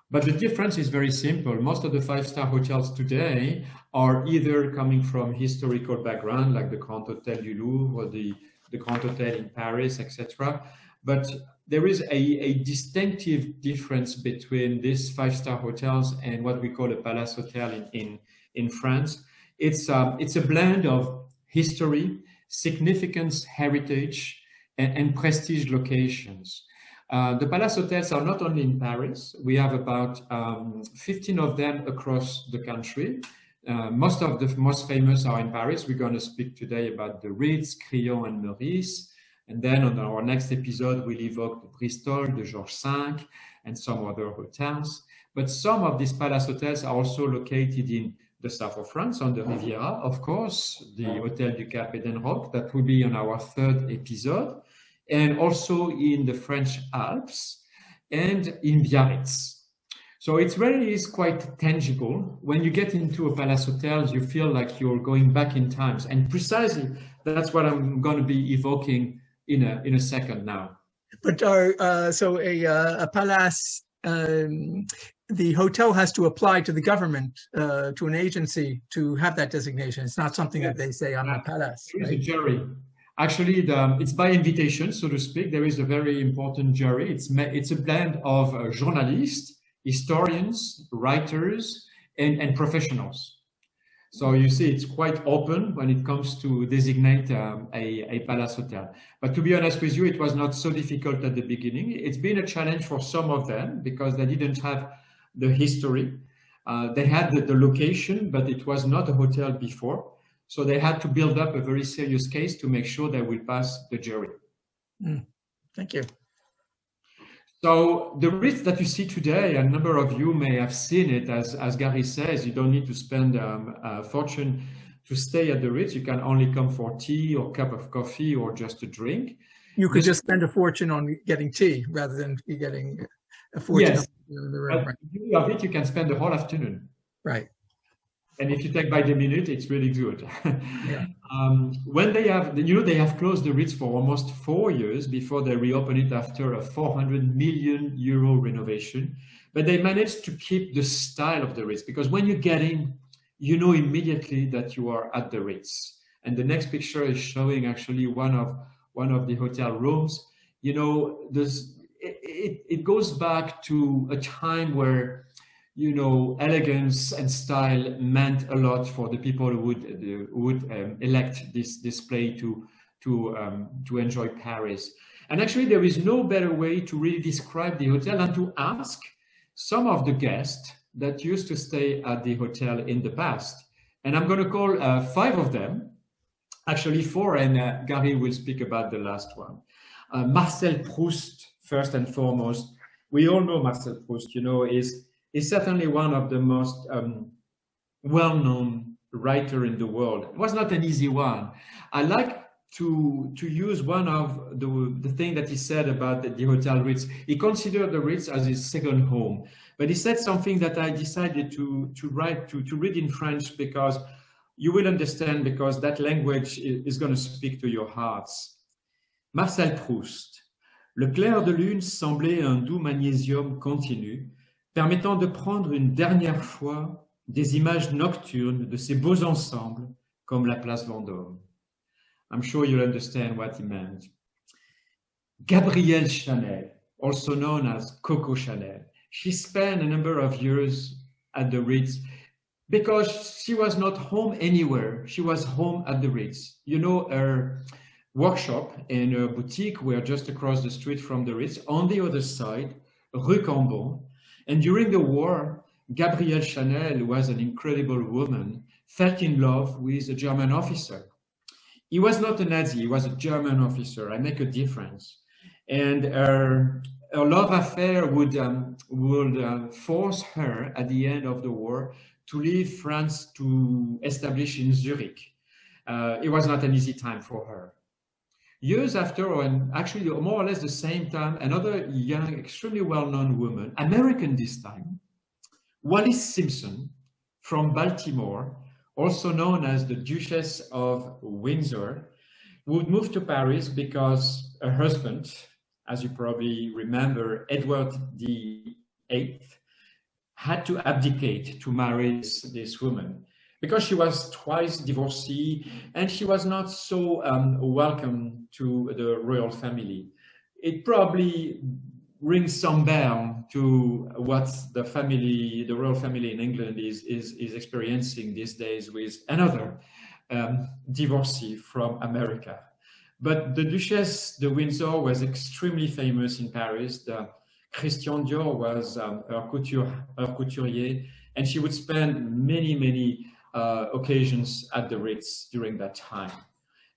But the difference is very simple. Most of the 5-star hotels today are either coming from historical background, like the Grand Hotel du Louvre or the Grand Hotel in Paris, etc. But there is a distinctive difference between these 5-star hotels and what we call a Palace Hotel in France. It's a blend of history, significance, heritage, and prestige locations. The Palace Hotels are not only in Paris. We have about 15 of them across the country. Most of the most famous are in Paris. We're going to speak today about the Ritz, Crillon, and Meurice. And then on our next episode, we'll evoke the Bristol, the Georges V, and some other hotels. But some of these Palace Hotels are also located in the south of France, on the Riviera, of course, the Hôtel du Cap Edenroc, that will be on our 3rd episode, and also in the French Alps and in Biarritz. So it's quite tangible. When you get into a Palace Hotel, you feel like you're going back in times. And precisely, that's what I'm going to be evoking in a second now. But so a palace the hotel has to apply to the government, to an agency to have that designation. It's not something that they say on the palace, There is a right? jury. Actually, it's by invitation, so to speak. There is a very important jury. It's a blend of journalists, historians, writers, and professionals. So you see, it's quite open when it comes to designate a palace hotel. But to be honest with you, it was not so difficult at the beginning. It's been a challenge for some of them because they didn't have the history. They had the location, but it was not a hotel before. So they had to build up a very serious case to make sure they will pass the jury. Thank you. So the Ritz that you see today, a number of you may have seen it, as Gary says, you don't need to spend a fortune to stay at the Ritz. You can only come for tea or cup of coffee or just a drink. You could just spend a fortune on getting tea rather than getting a fortune. Yes, in the room. but you of it, you can spend the whole afternoon. Right. And if you take by the minute, it's really good. Yeah. When they have, they have closed the Ritz for almost 4 years before they reopen it after a 400 million euro renovation. But they managed to keep the style of the Ritz because when you get in, you know immediately that you are at the Ritz. And the next picture is showing actually one of the hotel rooms. You know, it goes back to a time where elegance and style meant a lot for the people who would elect this play to enjoy Paris. And actually, there is no better way to really describe the hotel than to ask some of the guests that used to stay at the hotel in the past. And I'm going to call 5 of them, actually 4, and Gary will speak about the last one. Marcel Proust, first and foremost. We all know Marcel Proust, is certainly one of the most well-known writer in the world. It was not an easy one. I like to use one of the thing that he said about the Hotel Ritz. He considered the Ritz as his second home, but he said something that I decided to read in French because you will understand, because that language is going to speak to your hearts. Marcel Proust. Le clair de lune semblait un doux magnésium continu, permettant de prendre une dernière fois des images nocturnes de ces beaux ensembles comme la place Vendôme. I'm sure you'll understand what he meant. Gabrielle Chanel, also known as Coco Chanel, she spent a number of years at the Ritz because she was not home anywhere. She was home at the Ritz. Her workshop and her boutique were just across the street from the Ritz, on the other side, Rue Cambon. And during the war, Gabrielle Chanel, who was an incredible woman, fell in love with a German officer. He was not a Nazi, he was a German officer. I make a difference. And her love affair would force her at the end of the war to leave France to establish in Zurich. It was not an easy time for her. Years after, and actually more or less the same time, another young, extremely well-known woman, American this time, Wallis Simpson from Baltimore, also known as the Duchess of Windsor, would move to Paris because her husband, as you probably remember, Edward VIII, had to abdicate to marry this woman, because she was twice divorcee and she was not so welcome to the royal family. It probably rings some bell to what the royal family in England is experiencing these days with another divorcee from America. But the Duchesse de Windsor was extremely famous in Paris. Christian Dior was her couturier, and she would spend many occasions at the Ritz during that time.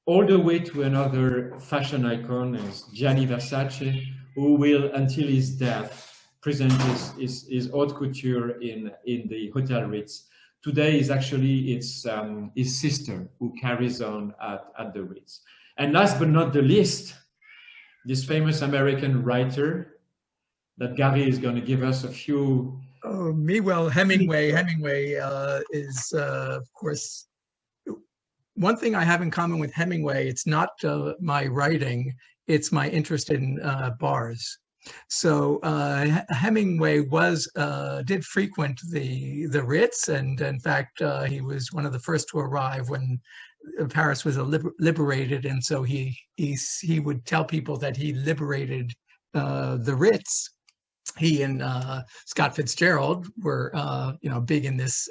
All the way to another fashion icon is Gianni Versace, who will, until his death, present his haute couture in the Hotel Ritz. Today is actually his sister who carries on at the Ritz. And last but not the least, this famous American writer that Gary is going to give us a few. Oh, me, well, Hemingway. Hemingway is, of course, one thing I have in common with Hemingway. It's not my writing; it's my interest in bars. So Hemingway did frequent the Ritz, and in fact, he was one of the first to arrive when Paris was liberated, and so he would tell people that he liberated the Ritz. He and Scott Fitzgerald were, big in this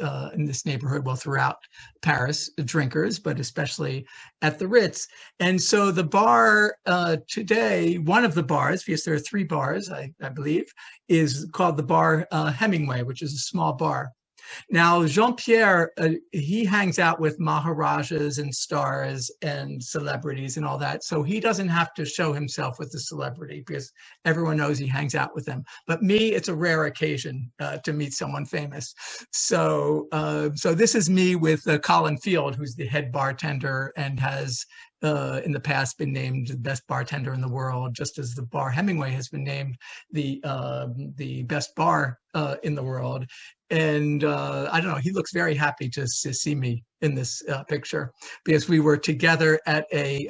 neighborhood, well, throughout Paris, drinkers, but especially at the Ritz. And so the bar today, one of the bars, because there are 3 bars, I believe, is called the Bar Hemingway, which is a small bar. Now, Jean-Pierre, he hangs out with Maharajas and stars and celebrities and all that. So he doesn't have to show himself with the celebrity because everyone knows he hangs out with them. But me, it's a rare occasion to meet someone famous. So this is me with Colin Field, who's the head bartender and has in the past been named the best bartender in the world, just as the Bar Hemingway has been named the best bar in the world. And I don't know, he looks very happy to see me in this picture because we were together at a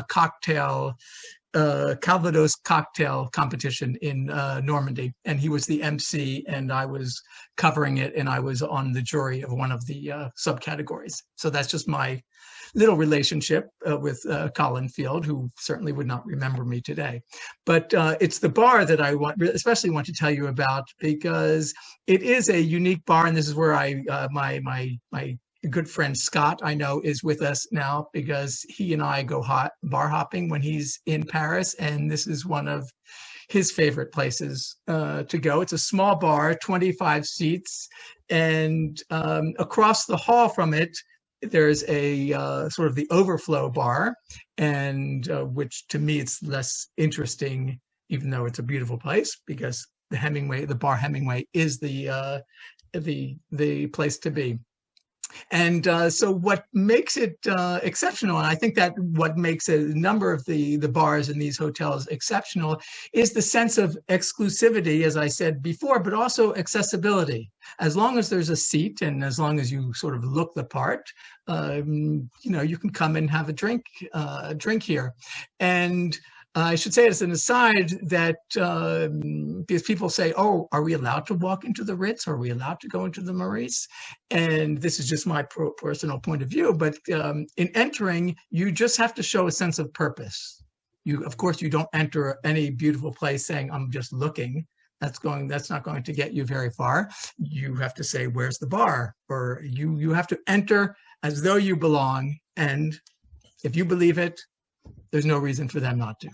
cocktail, Calvados cocktail competition in Normandy. And he was the MC and I was covering it, and I was on the jury of one of the subcategories. So that's just my little relationship with Colin Field, who certainly would not remember me today. But it's the bar that I especially want to tell you about because it is a unique bar, and this is where my good friend Scott, I know, is with us now because he and I go bar hopping when he's in Paris, and this is one of his favorite places to go. It's a small bar, 25 seats, and across the hall from it, there's a sort of the overflow bar, and which to me it's less interesting, even though it's a beautiful place, because the Bar Hemingway is the place to be. And so what makes it exceptional, and I think that what makes a number of the bars in these hotels exceptional, is the sense of exclusivity, as I said before, but also accessibility. As long as there's a seat and as long as you sort of look the part, you can come and have a drink here. And I should say as an aside that because people say, oh, are we allowed to walk into the Ritz? Are we allowed to go into the Maurice? And this is just my personal point of view. But in entering, you just have to show a sense of purpose. Of course, you don't enter any beautiful place saying, I'm just looking. That's not going to get you very far. You have to say, where's the bar? Or you have to enter as though you belong. And if you believe it, there's no reason for them not to.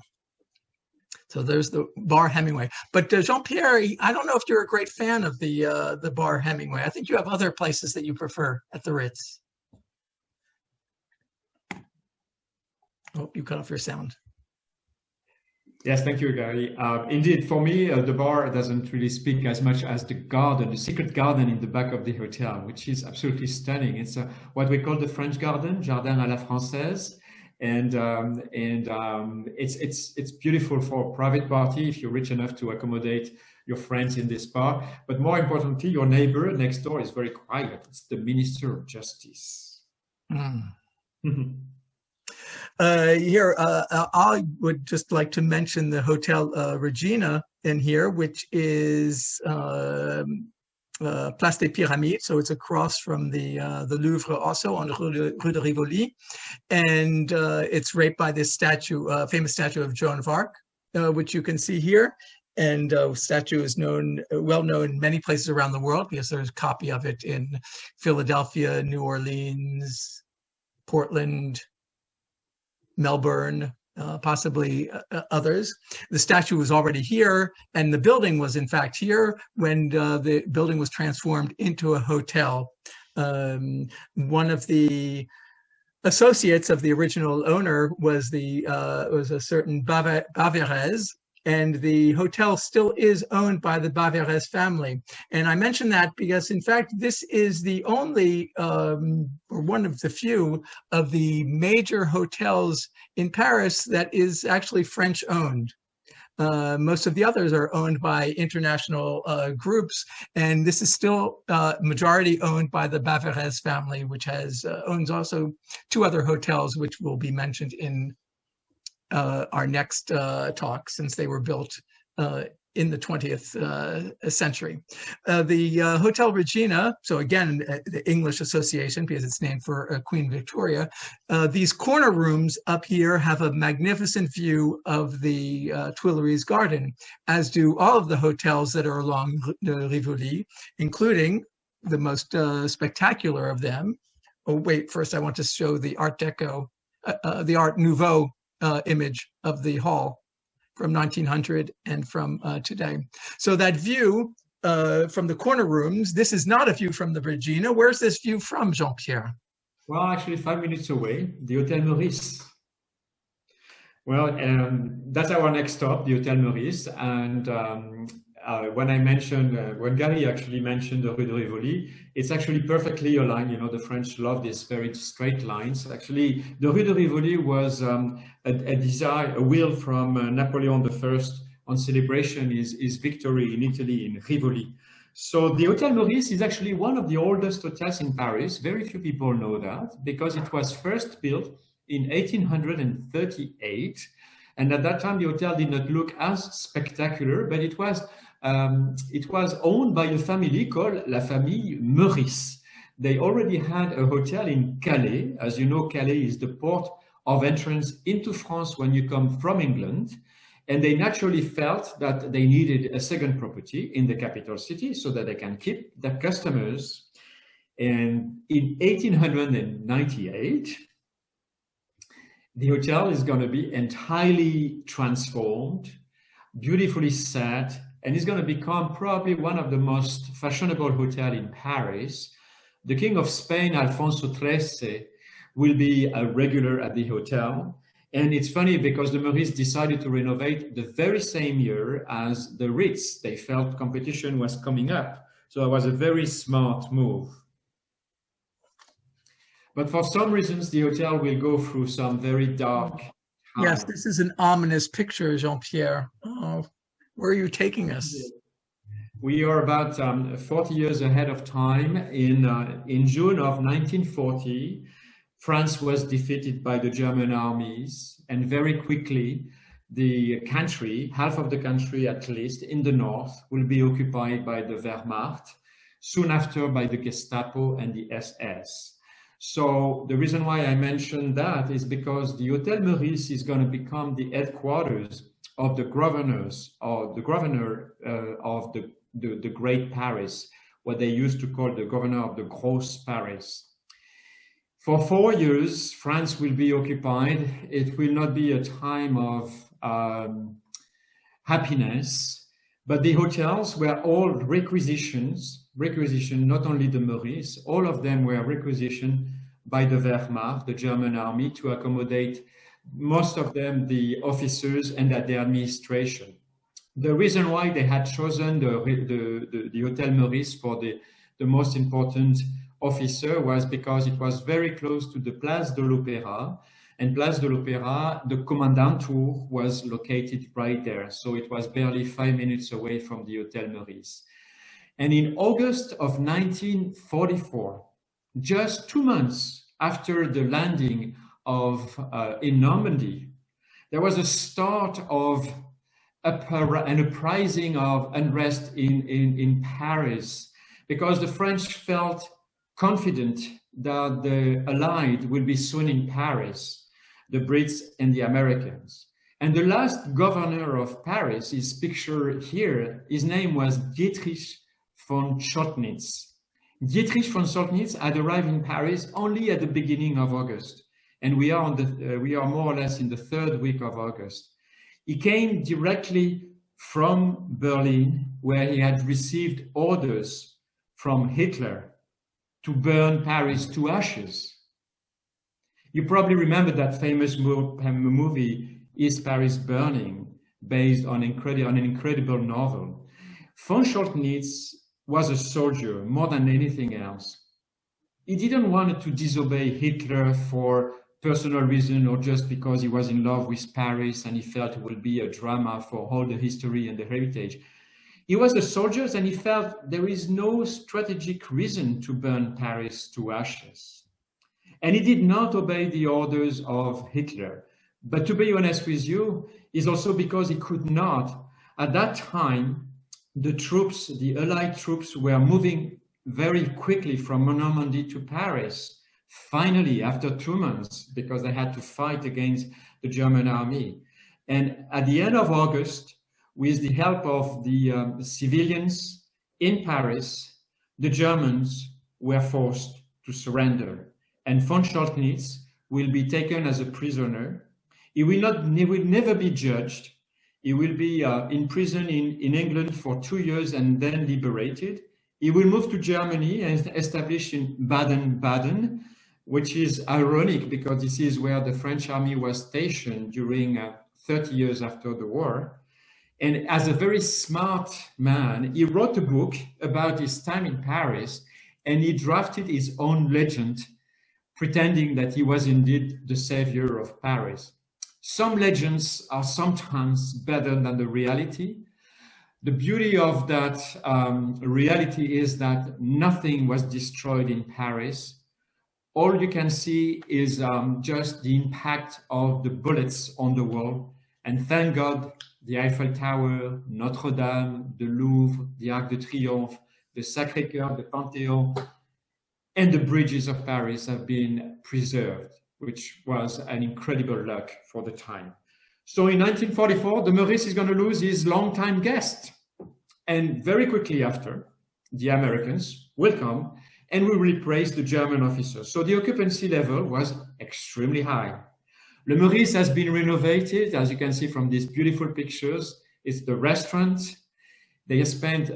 So there's the Bar Hemingway. But Jean-Pierre, I don't know if you're a great fan of the Bar Hemingway. I think you have other places that you prefer at the Ritz. Oh, you cut off your sound. Yes, thank you, Gary. Indeed, for me, the bar doesn't really speak as much as the garden, the secret garden in the back of the hotel, which is absolutely stunning. It's what we call the French garden, Jardin à la Française. And it's beautiful for a private party if you're rich enough to accommodate your friends in this bar. But more importantly, your neighbor next door is very quiet. It's the Minister of Justice. Here, I would just like to mention the Hotel Regina in here, which is Place des Pyramides, so it's across from the Louvre, also on Rue de Rivoli, and it's right by this statue, famous statue of Joan of Arc, which you can see here. And statue is well known in many places around the world because there's a copy of it in Philadelphia, New Orleans, Portland, Melbourne, possibly others. The statue was already here, and the building was in fact here when the building was transformed into a hotel. One of the associates of the original owner was a certain Bavarez, and the hotel still is owned by the Bavarez family. And I mention that because, in fact, this is the only, or one of the few, of the major hotels in Paris that is actually French-owned. Most of the others are owned by international groups, and this is still majority owned by the Bavarez family, which owns also 2 other hotels, which will be mentioned in our next talk, since they were built in the 20th century. The Hotel Regina, so again, the English association, because it's named for Queen Victoria, these corner rooms up here have a magnificent view of the Tuileries Garden, as do all of the hotels that are along the Rivoli, including the most spectacular of them. Oh, wait, first I want to show the Art Deco, the Art Nouveau image of the hall from 1900 and from today. So that view from the corner rooms, this is not a view from the Regina. Where's this view from, Jean-Pierre? Well, actually 5 minutes away, the Hotel Meurice. Well, that's our next stop, the Hotel Meurice. And when Gary actually mentioned the Rue de Rivoli, it's actually perfectly aligned. You know, the French love these very straight lines. Actually, the Rue de Rivoli was a desire, a will from Napoleon I on celebration his victory in Italy, in Rivoli. So the Hotel Meurice is actually one of the oldest hotels in Paris. Very few people know that because it was first built in 1838. And at that time, the hotel did not look as spectacular, but it was owned by a family called La Famille Meurice. They already had a hotel in Calais. As you know, Calais is the port of entrance into France when you come from England. And they naturally felt that they needed a second property in the capital city so that they can keep their customers. And in 1898, the hotel is going to be entirely transformed, beautifully set, and it's going to become probably one of the most fashionable hotels in Paris. The King of Spain, Alfonso XIII, will be a regular at the hotel. And it's funny because the Meurice decided to renovate the very same year as the Ritz. They felt competition was coming up. So it was a very smart move. But for some reasons, the hotel will go through some very dark times. Yes, this is an ominous picture, Jean-Pierre. Oh, where are you taking us? We are about 40 years ahead of time. In June of 1940, France was defeated by the German armies, and very quickly, the country, half of the country at least, in the north, will be occupied by the Wehrmacht, soon after by the Gestapo and the SS. So the reason why I mentioned that is because the Hotel Meurice is going to become the headquarters of the governors, or the governor of the Great Paris, what they used to call the governor of the Gross Paris. For 4 years, France will be occupied. It will not be a time of happiness, but the hotels were all requisitioned, not only the Meurice, all of them were requisitioned by the Wehrmacht, the German army, to accommodate most of them, the officers and the administration. The reason why they had chosen the Hotel Meurice for the most important officer was because it was very close to the Place de l'Opéra, and Place de l'Opéra, the Kommandantur was located right there. So it was barely 5 minutes away from the Hotel Meurice. And in August of 1944, just 2 months after the landing in Normandy, there was a start of an uprising of unrest in Paris, because the French felt confident that the Allied will be soon in Paris, the Brits and the Americans. And the last governor of Paris is pictured here. His name was Dietrich von Schottnitz. Dietrich von Schottnitz had arrived in Paris only at the beginning of August. And we are more or less in the third week of August. He came directly from Berlin, where he had received orders from Hitler to burn Paris to ashes. You probably remember that famous movie, Is Paris Burning, based on an incredible novel. Von Schottnitz was a soldier more than anything else. He didn't want to disobey Hitler for personal reason or just because he was in love with Paris and he felt it would be a drama for all the history and the heritage. He was a soldier and he felt there is no strategic reason to burn Paris to ashes. And he did not obey the orders of Hitler. But to be honest with you, it's also because he could not At that time, the troops, the Allied troops, were moving very quickly from Normandy to Paris, finally, after 2 months, because they had to fight against the German army. And at the end of August, with the help of the civilians in Paris, the Germans were forced to surrender. And von Scholtnitz will be taken as a prisoner. He will never be judged. He will be in prison in England for 2 years and then liberated. He will move to Germany and establish in Baden-Baden, which is ironic because this is where the French army was stationed during 30 years after the war. And as a very smart man, he wrote a book about his time in Paris, and he drafted his own legend, pretending that he was indeed the savior of Paris. Some legends are sometimes better than the reality. The beauty of that reality is that nothing was destroyed in Paris. All you can see is just the impact of the bullets on the wall. And thank God, the Eiffel Tower, Notre Dame, the Louvre, the Arc de Triomphe, the Sacré-Cœur, the Panthéon, and the bridges of Paris have been preserved, which was an incredible luck for the time. So in 1944, the Meurice is going to lose his longtime guest. And very quickly after, the Americans will come and will replace the German officers. So the occupancy level was extremely high. Le Meurice has been renovated, as you can see from these beautiful pictures. It's the restaurant. They spent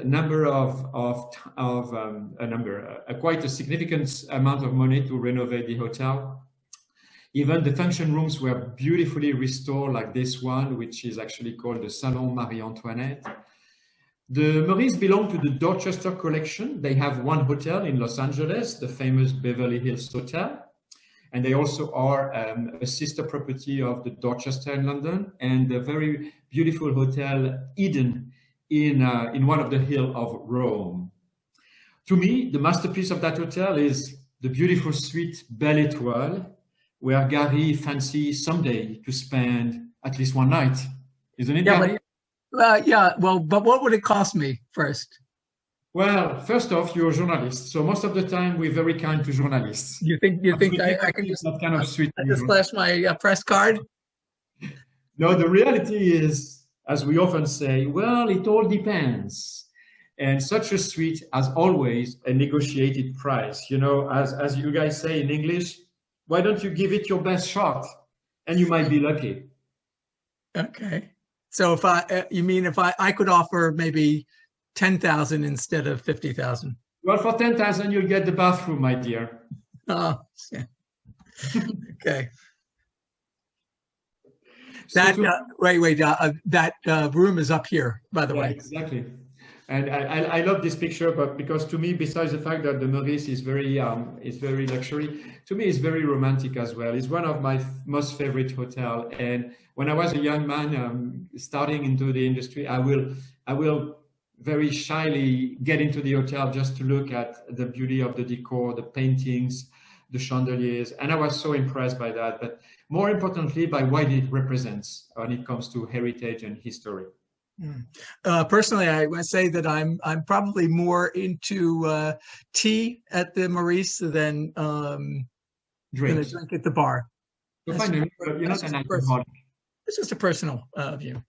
quite a significant amount of money to renovate the hotel. Even the function rooms were beautifully restored, like this one, which is actually called the Salon Marie-Antoinette. The Meurice belong to the Dorchester collection. They have one hotel in Los Angeles, the famous Beverly Hills Hotel. And they also are a sister property of the Dorchester in London, and the very beautiful hotel Eden in one of the hills of Rome. To me, the masterpiece of that hotel is the beautiful suite Belle Étoile, where Gary fancies someday to spend at least one night. Isn't it? Yeah, but what would it cost me first? Well, first off, you're a journalist, so most of the time we're very kind to journalists. You think I can just that kind of sweet? I just flash my press card? No, the reality is, as we often say, well, it all depends. And such a suite has always a negotiated price. You know, as you guys say in English, why don't you give it your best shot, and you might be lucky. Okay. So if I could offer maybe 10,000 instead of 50,000. Well, for 10,000, you'll get the bathroom, my dear. Oh, yeah. Okay. So that room is up here, by the way. Exactly. And I love this picture, but because to me, besides the fact that the Meurice is very luxury, to me it's very romantic as well. It's one of my most favorite hotels. And when I was a young man starting into the industry, I will very shyly get into the hotel just to look at the beauty of the decor, the paintings, the chandeliers, and I was so impressed by that. But more importantly, by what it represents when it comes to heritage and history. Personally, I would say that I'm probably more into tea at the Meurice than a drink at the bar. So finally, you're not an alcoholic. It's just a personal view.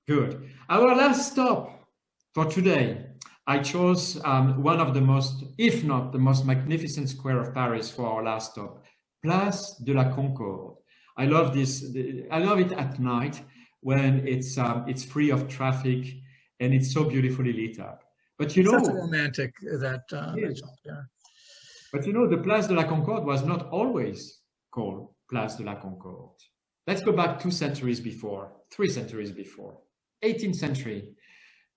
Good. Our last stop for today, I chose one of the most, if not the most magnificent square of Paris for our last stop, Place de la Concorde. I love this. I love it at night when it's free of traffic and it's so beautifully lit up. But you know, such a romantic that. Yeah. But you know, the Place de la Concorde was not always called Place de la Concorde. Let's go back 3 centuries before. 18th century.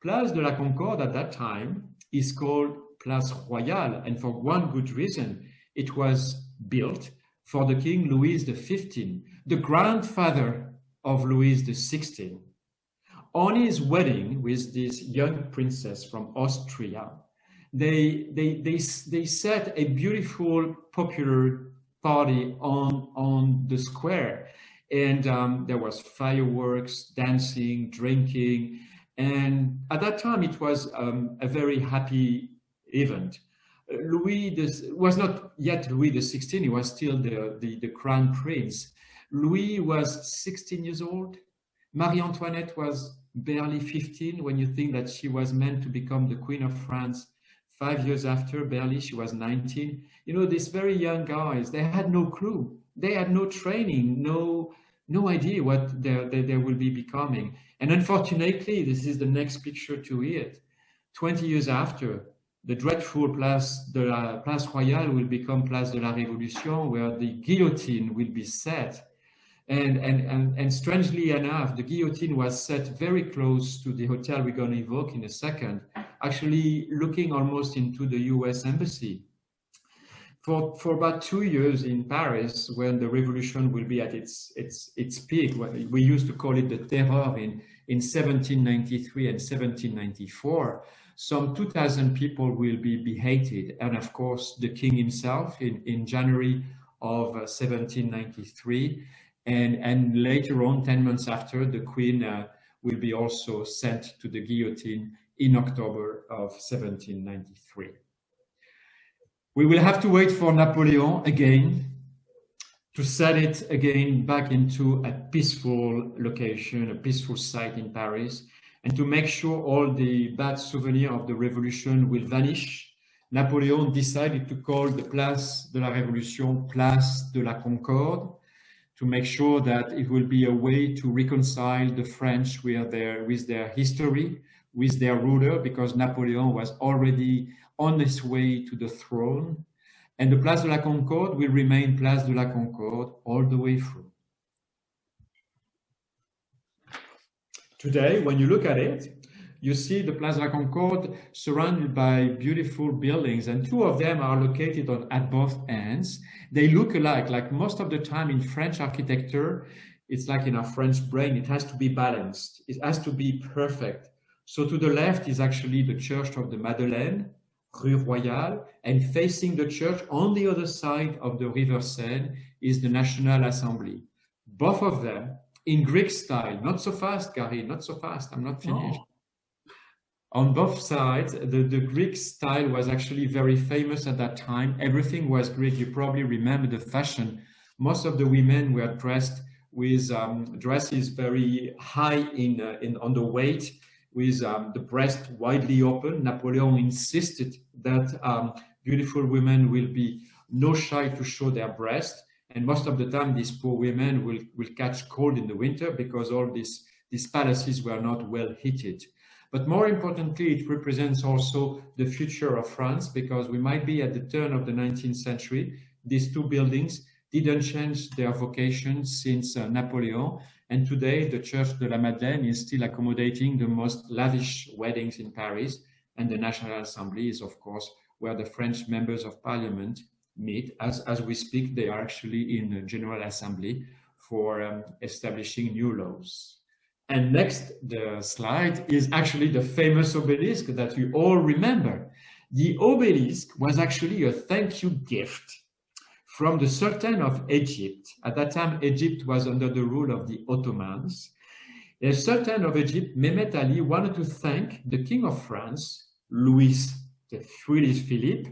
Place de la Concorde at that time is called Place Royale, and for one good reason. It was built for the King Louis XV, the grandfather of Louis XVI. On his wedding with this young princess from Austria, they set a beautiful popular party on the square. And there was fireworks, dancing, drinking. And at that time, it was a very happy event. Louis was not yet Louis XVI, he was still the crown prince. Louis was 16 years old. Marie Antoinette was barely 15 when you think that she was meant to become the Queen of France 5 years after, barely, she was 19. You know, these very young guys, they had no clue. They had no training, no idea what they will be becoming. And unfortunately, this is the next picture to it. 20 years after, the dreadful Place Royale will become Place de la Révolution, where the guillotine will be set. And strangely enough, the guillotine was set very close to the hotel we're going to evoke in a second, actually looking almost into the US Embassy. For about 2 years in Paris, when the revolution will be at its peak, we used to call it the Terror in 1793 and 1794, some 2,000 people will be beheaded. And of course, the king himself in January of 1793. And later on, 10 months after, the Queen will be also sent to the guillotine in October of 1793. We will have to wait for Napoleon again to set it again back into a peaceful location, a peaceful site in Paris, and to make sure all the bad souvenirs of the revolution will vanish. Napoleon decided to call the Place de la Révolution Place de la Concorde, to make sure that it will be a way to reconcile the French with their history, with their ruler, because Napoleon was already on his way to the throne. And the Place de la Concorde will remain Place de la Concorde all the way through. Today, when you look at it, you see the Place de la Concorde surrounded by beautiful buildings, and two of them are located at both ends. They look alike, like most of the time in French architecture, it's like in our French brain, it has to be balanced, it has to be perfect. So to the left is actually the Church of the Madeleine, Rue Royale, and facing the church on the other side of the River Seine is the National Assembly. Both of them in Greek style, not so fast, Gary, not so fast, I'm not finished. Oh. On both sides, the Greek style was actually very famous at that time. Everything was Greek. You probably remember the fashion. Most of the women were dressed with dresses very high on the weight, with the breast widely open. Napoleon insisted that beautiful women will be no shy to show their breast. And most of the time, these poor women will catch cold in the winter because all these palaces were not well heated. But more importantly, it represents also the future of France, because we might be at the turn of the 19th century. These two buildings didn't change their vocation since Napoleon. And today, the Church de la Madeleine is still accommodating the most lavish weddings in Paris. And the National Assembly is, of course, where the French members of parliament meet. As we speak, they are actually in the General Assembly for establishing new laws. And next, the slide is actually the famous obelisk that you all remember. The obelisk was actually a thank you gift from the Sultan of Egypt. At that time, Egypt was under the rule of the Ottomans. The Sultan of Egypt, Mehmet Ali, wanted to thank the King of France, Louis Philippe,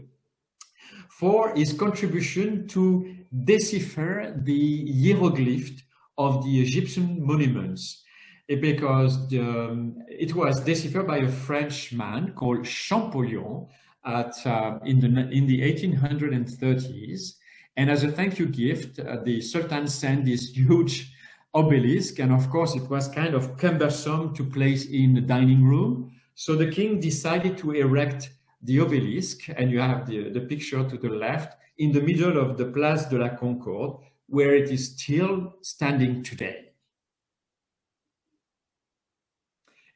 for his contribution to decipher the hieroglyph of the Egyptian monuments. Because it was deciphered by a French man called Champollion in the 1830s. And as a thank you gift, the Sultan sent this huge obelisk. And of course, it was kind of cumbersome to place in the dining room. So the king decided to erect the obelisk. And you have the picture to the left in the middle of the Place de la Concorde, where it is still standing today.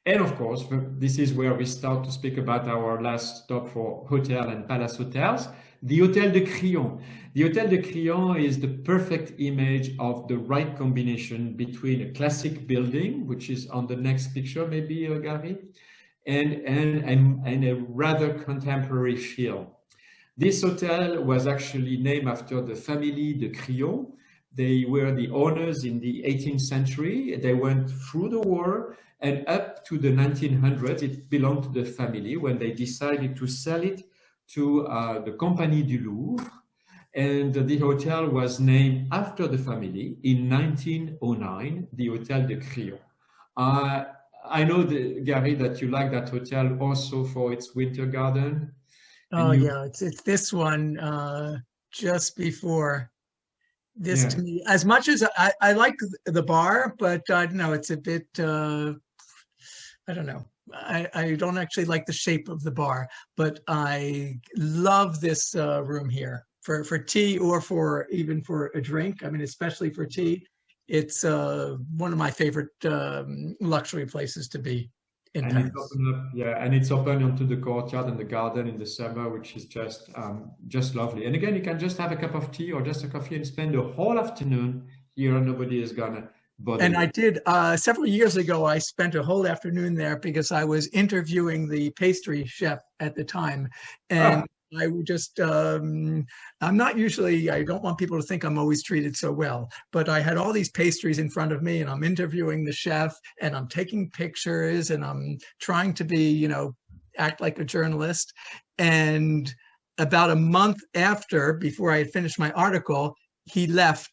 And of course, this is where we start to speak about our last stop for hotel and palace hotels, the Hôtel de Crillon. The Hôtel de Crillon is the perfect image of the right combination between a classic building, which is on the next picture, maybe, Gary, and a rather contemporary feel. This hotel was actually named after the family de Crillon, They were the owners in the 18th century. They went through the war and up to the 1900s. It belonged to the family when they decided to sell it to the Compagnie du Louvre. And the hotel was named after the family in 1909, the Hotel de Crillon. I know, Gary, that you like that hotel also for its winter garden. Oh yeah, it's this one just before this to me. As much as I like the bar, but I don't know, it's a bit I don't know. I don't actually like the shape of the bar, but I love this room here for tea or for even for a drink. I mean, especially for tea. It's one of my favorite luxury places to be in And Paris. it's open up, yeah, and it's open onto the courtyard and the garden in the summer, which is just lovely. And again, you can just have a cup of tea or just a coffee and spend the whole afternoon here, and nobody is gonna bother And you. I did several years ago. I spent a whole afternoon there because I was interviewing the pastry chef at the time, and I would just I'm not usually, I don't want people to think I'm always treated so well, but I had all these pastries in front of me and I'm interviewing the chef and I'm taking pictures and I'm trying to be, you know, act like a journalist. And about a month after, before I had finished my article, he left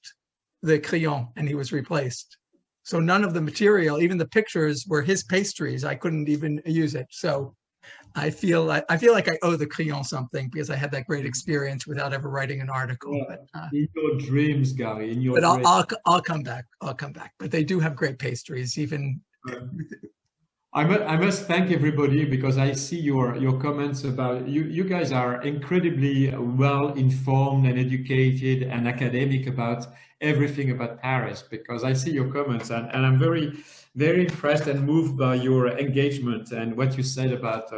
the Crillon and he was replaced. So none of the material, even the pictures, were his pastries. I couldn't even use it. So I feel like I owe the Crillon something because I had that great experience without ever writing an article. Yeah, But in your dreams, Gary, in your but dreams. I'll come back. I'll come back. But they do have great pastries, even. I must thank everybody because I see your comments about you. You guys are incredibly well informed and educated and academic about everything about Paris, because I see your comments and I'm very, very impressed and moved by your engagement and what you said about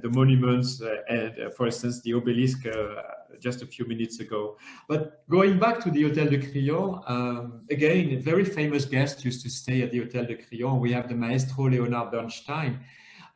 the monuments and, for instance, the obelisk just a few minutes ago. But going back to the Hotel de Crillon, again, a very famous guest used to stay at the Hotel de Crillon. We have the Maestro Leonard Bernstein.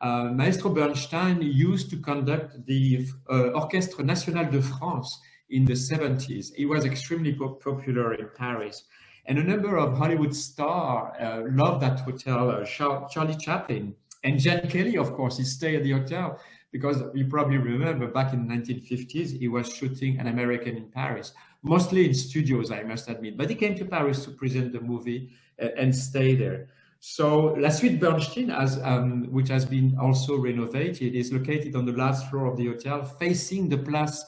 Maestro Bernstein used to conduct the Orchestre National de France in the 70s. He was extremely popular in Paris. And a number of Hollywood stars loved that hotel. Charlie Chaplin and Gene Kelly, of course, he stayed at the hotel because you probably remember back in the 1950s, he was shooting An American in Paris, mostly in studios, I must admit. But he came to Paris to present the movie and stay there. So La Suite Bernstein, which has been also renovated, is located on the last floor of the hotel, facing the Place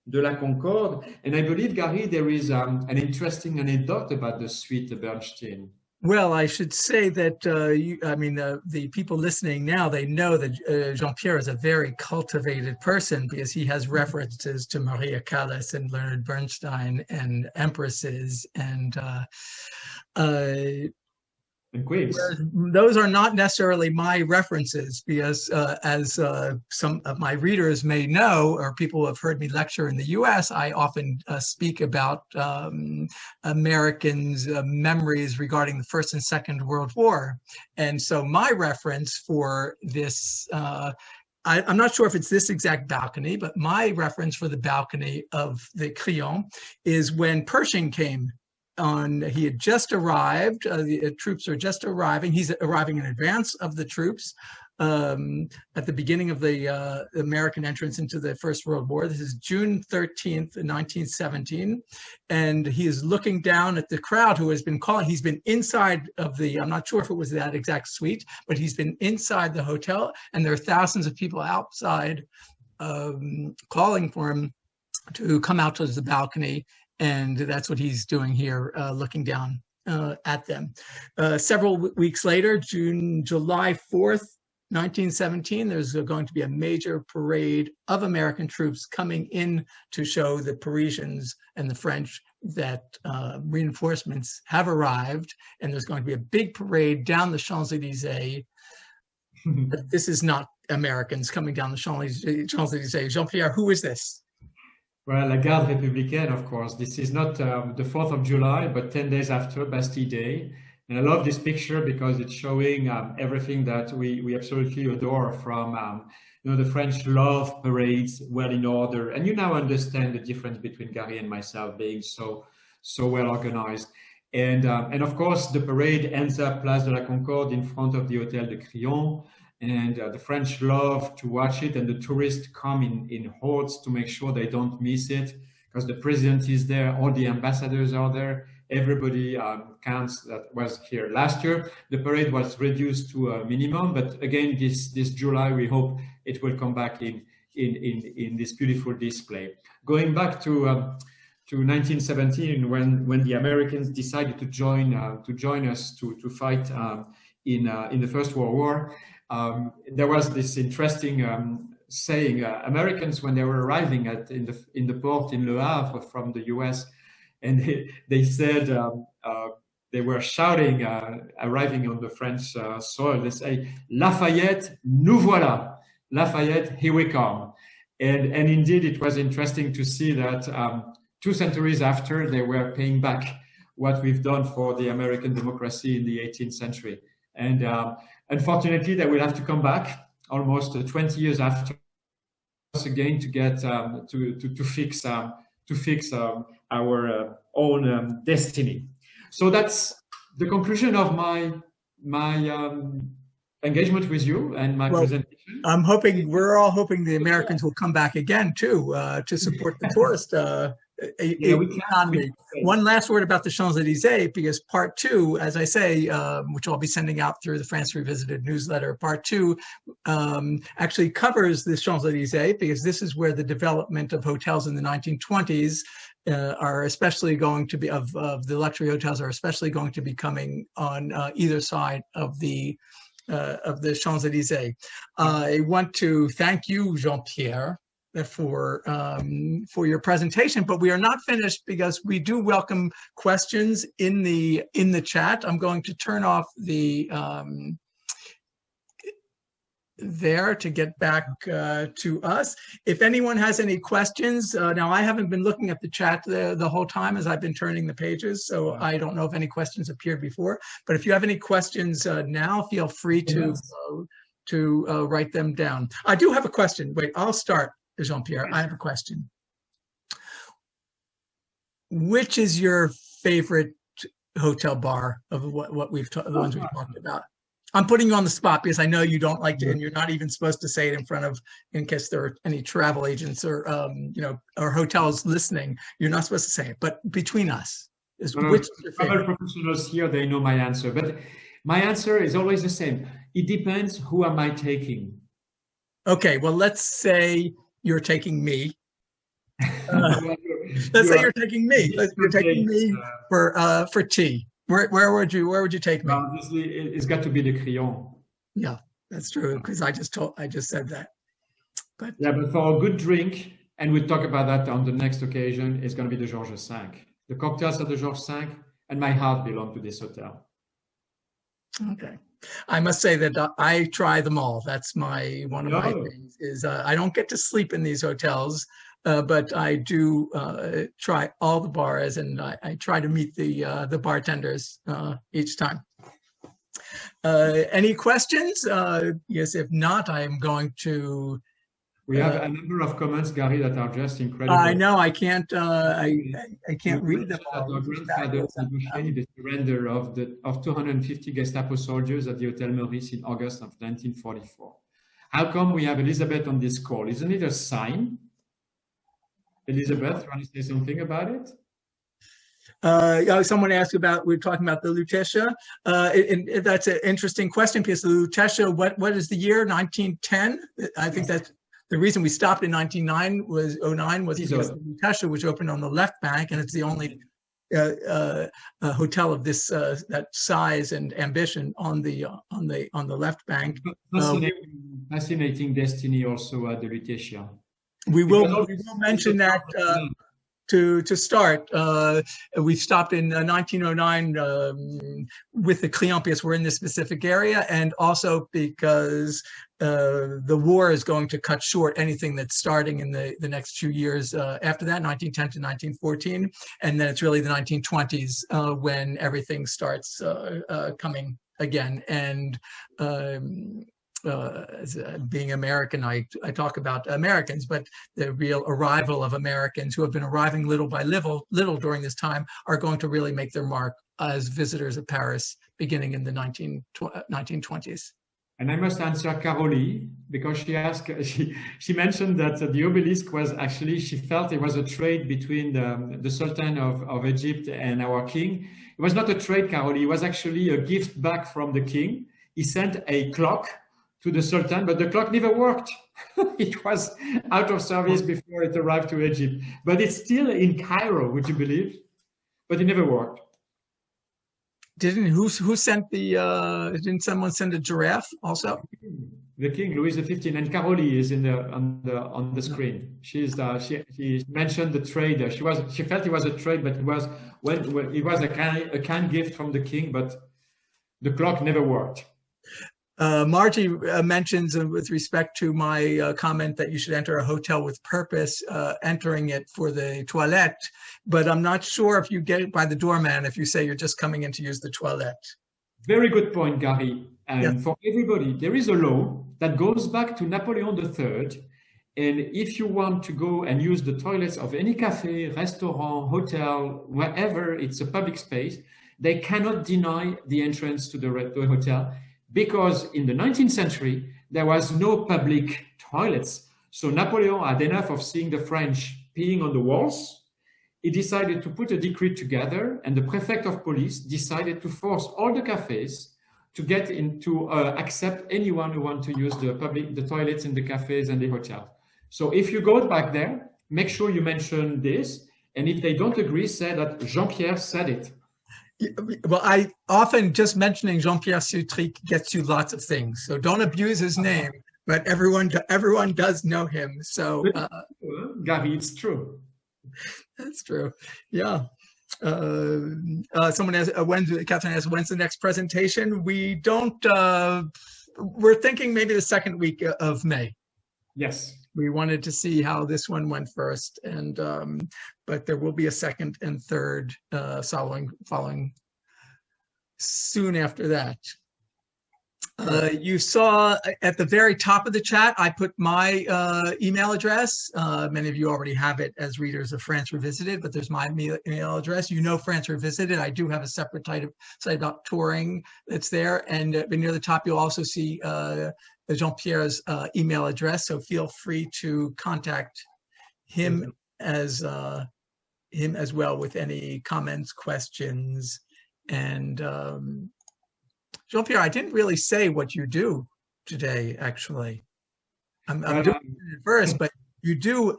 de la Concorde. And I believe, Gary, there is an interesting anecdote about the Suite Bernstein. Well, I should say that the people listening now, they know that Jean-Pierre is a very cultivated person because he has references to Maria Callas and Leonard Bernstein and empresses and Queens. Those are not necessarily my references because as some of my readers may know, or people who have heard me lecture in the US, I often speak about Americans' memories regarding the First and Second World War. And so my reference for this, I'm not sure if it's this exact balcony, but my reference for the balcony of the Crillon is when Pershing came. He had just arrived. The troops are just arriving. He's arriving in advance of the troops at the beginning of the American entrance into the First World War. This is June 13th, 1917. And he is looking down at the crowd who has been calling. He's been inside of I'm not sure if it was that exact suite, but he's been inside the hotel. And there are thousands of people outside calling for him to come out to the balcony. And that's what he's doing here, looking down at them. Several weeks later, July 4th, 1917, there's going to be a major parade of American troops coming in to show the Parisians and the French that reinforcements have arrived. And there's going to be a big parade down the Champs-Élysées. But this is not Americans coming down the Champs-Élysées. Jean-Pierre, who is this? Well, La Garde Républicaine, of course. This is not the 4th of July, but 10 days after Bastille Day. And I love this picture because it's showing everything that we absolutely adore from, the French love parades well in order. And you now understand the difference between Gary and myself being so so well organized. And of course, the parade ends up Place de la Concorde in front of the Hôtel de Crillon. And the French love to watch it, and the tourists come in hordes to make sure they don't miss it, because the president is there, all the ambassadors are there, everybody counts that was here. Last year, the parade was reduced to a minimum, but again, this July, we hope it will come back in this beautiful display. Going back to 1917, when the Americans decided to join us to fight in the First World War. There was this interesting saying: Americans, when they were arriving in the port in Le Havre from the U.S., and they said they were shouting, arriving on the French soil. They say, "Lafayette, nous voilà! Lafayette, here we come!" And indeed, it was interesting to see that 2 centuries after, they were paying back what we've done for the American democracy in the 18th century. And unfortunately, they will have to come back almost 20 years after us again to get to fix our own destiny. So that's the conclusion of my engagement with you and my presentation. We're all hoping the Americans will come back again too to support the tourist economy. One last word about the Champs-Élysées, because part 2, as I say, which I'll be sending out through the France Revisited newsletter, part 2 actually covers the Champs-Élysées, because this is where the development of hotels in the 1920s are especially going to be, of the luxury hotels are especially going to be coming on either side of the Champs-Élysées. I want to thank you, Jean-Pierre, for your presentation, but we are not finished, because we do welcome questions in the chat. I'm going to turn off the there to get back to us. If anyone has any questions, now I haven't been looking at the chat the whole time as I've been turning the pages, so I don't know if any questions appeared before, but if you have any questions now, feel free to write them down. I do have a question. Wait, I'll start, Jean-Pierre. I have a question. Which is your favorite hotel bar of the ones we've talked about? I'm putting you on the spot because I know you don't like to, and you're not even supposed to say it in case there are any travel agents or or hotels listening. You're not supposed to say it, but between us, which is your favorite? Travel professionals here, they know my answer, but my answer is always the same. It depends. Who am I taking? Okay, well, let's say you're taking me. Let's say you're taking me. You're taking me for tea. Where would you take me? Obviously, it's got to be the Crillon. Yeah, that's true, because I just said that. But yeah, but for a good drink, and we'll talk about that on the next occasion, it's going to be the Georges V. The cocktails at the Georges V, and my heart belong to this hotel. Okay. I must say that I try them all. That's one of my things is I don't get to sleep in these hotels, but I do try all the bars, and I try to meet the bartenders each time. Any questions? Yes, if not, I'm going to. We have a number of comments, Gary, that are just incredible. I know I can't. I can't read them all. Our grandfather negotiated the surrender of 250 Gestapo soldiers at the Hotel Meurice in August of 1944. How come we have Elizabeth on this call? Isn't it a sign? Elizabeth, you want to say something about it? Someone asked about, we're talking about the Lutetia. That's an interesting question, because the Lutetia, what is the year? 1910? I think that's the reason we stopped in 09 was because the Lutetia, which opened on the left bank, and it's the only hotel of this that size and ambition on the left bank. Fascinating destiny also at the Lutetia. We will mention that to start. We stopped in 1909 with the Crillon, because we're in this specific area, and also because the war is going to cut short anything that's starting in the next few years after that, 1910 to 1914, and then it's really the 1920s when everything starts coming again. And being American, I talk about Americans, but the real arrival of Americans who have been arriving little by little during this time are going to really make their mark as visitors of Paris beginning in the 1920s. And I must answer Carolie because she mentioned that the obelisk was actually, she felt it was a trade between the Sultan of Egypt and our king. It was not a trade, Carolie. It was actually a gift back from the king. He sent a clock to the Sultan, but the clock never worked. It was out of service before it arrived to Egypt. But it's still in Cairo, would you believe? But it never worked. Who sent didn't someone send a giraffe also? The king, Louis XV, and Carolie is on the screen. She mentioned the trade. She felt it was a trade, but it was a kind gift from the king, but the clock never worked. Margie mentions with respect to my comment that you should enter a hotel with purpose, entering it for the toilette, but I'm not sure if you get it by the doorman if you say you're just coming in to use the toilette. Very good point, Gary. And yeah, for everybody, there is a law that goes back to Napoleon III. And if you want to go and use the toilets of any cafe, restaurant, hotel, wherever it's a public space, they cannot deny the entrance to the hotel. Because in the 19th century, there was no public toilets. So Napoleon had enough of seeing the French peeing on the walls. He decided to put a decree together, and the prefect of police decided to force all the cafes to get into accept anyone who wants to use the toilets in the cafes and the hotels. So if you go back there, make sure you mention this. And if they don't agree, say that Jean-Pierre said it. Well, I often just mentioning Jean-Pierre Sutric gets you lots of things. So don't abuse his name, but everyone does know him. So Gary, it's true. That's true. Yeah. Someone asks, Catherine asks, when's the next presentation? We don't, we're thinking maybe the second week of May. Yes. We wanted to see how this one went first, and but there will be a second and third following soon after that. You saw at the very top of the chat, I put my email address. Many of you already have it as readers of France Revisited, but there's my email address. You know France Revisited. I do have a separate site about touring that's there, and near the top you'll also see Jean-Pierre's email address, so feel free to contact him as well with any comments, questions. And Jean-Pierre, I didn't really say what you do today, actually. I'm doing it at first, but you do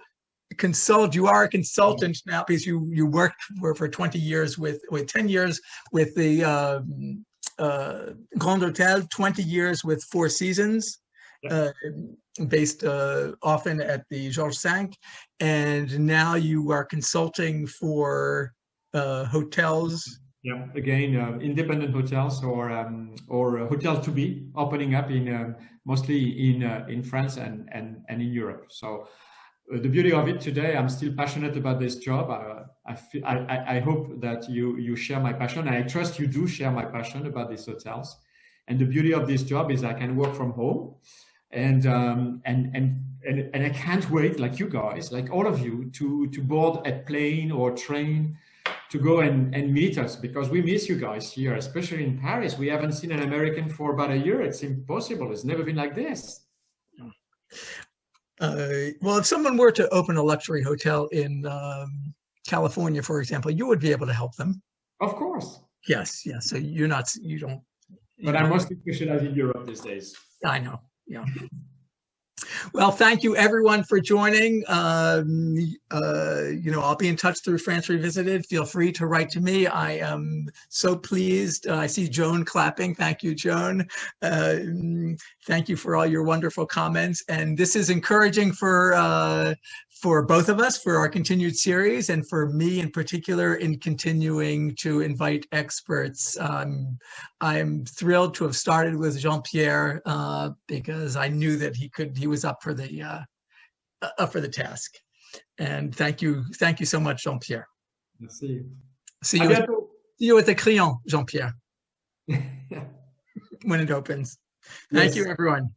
consult. You are a consultant now because you worked for 20 years with 10 years with the Grand Hotel, 20 years with Four Seasons, based often at the Georges V, and now you are consulting for hotels. Yeah, again, independent hotels or hotels to be opening up in mostly in France and in Europe. So the beauty of it today, I'm still passionate about this job. I hope that you share my passion. And I trust you do share my passion about these hotels. And the beauty of this job is I can work from home, and I can't wait, like you guys, like all of you, to board a plane or train to go and meet us, because we miss you guys here, especially in Paris. We haven't seen an American for about a year. It's impossible. It's never been like this. Well, if someone were to open a luxury hotel in California, for example, you would be able to help them. Of course. Yes. So you don't. But I'm mostly specialized in Europe these days. I know. Yeah. Well, thank you everyone for joining. I'll be in touch through France Revisited. Feel free to write to me. I am so pleased. I see Joan clapping. Thank you, Joan. Thank you for all your wonderful comments. And this is encouraging for both of us, for our continued series, and for me in particular in continuing to invite experts. I'm thrilled to have started with Jean-Pierre because I knew that he was up for the task. And thank you so much, Jean-Pierre. Merci. See you at the Crillon, Jean-Pierre, when it opens. Thank you, everyone.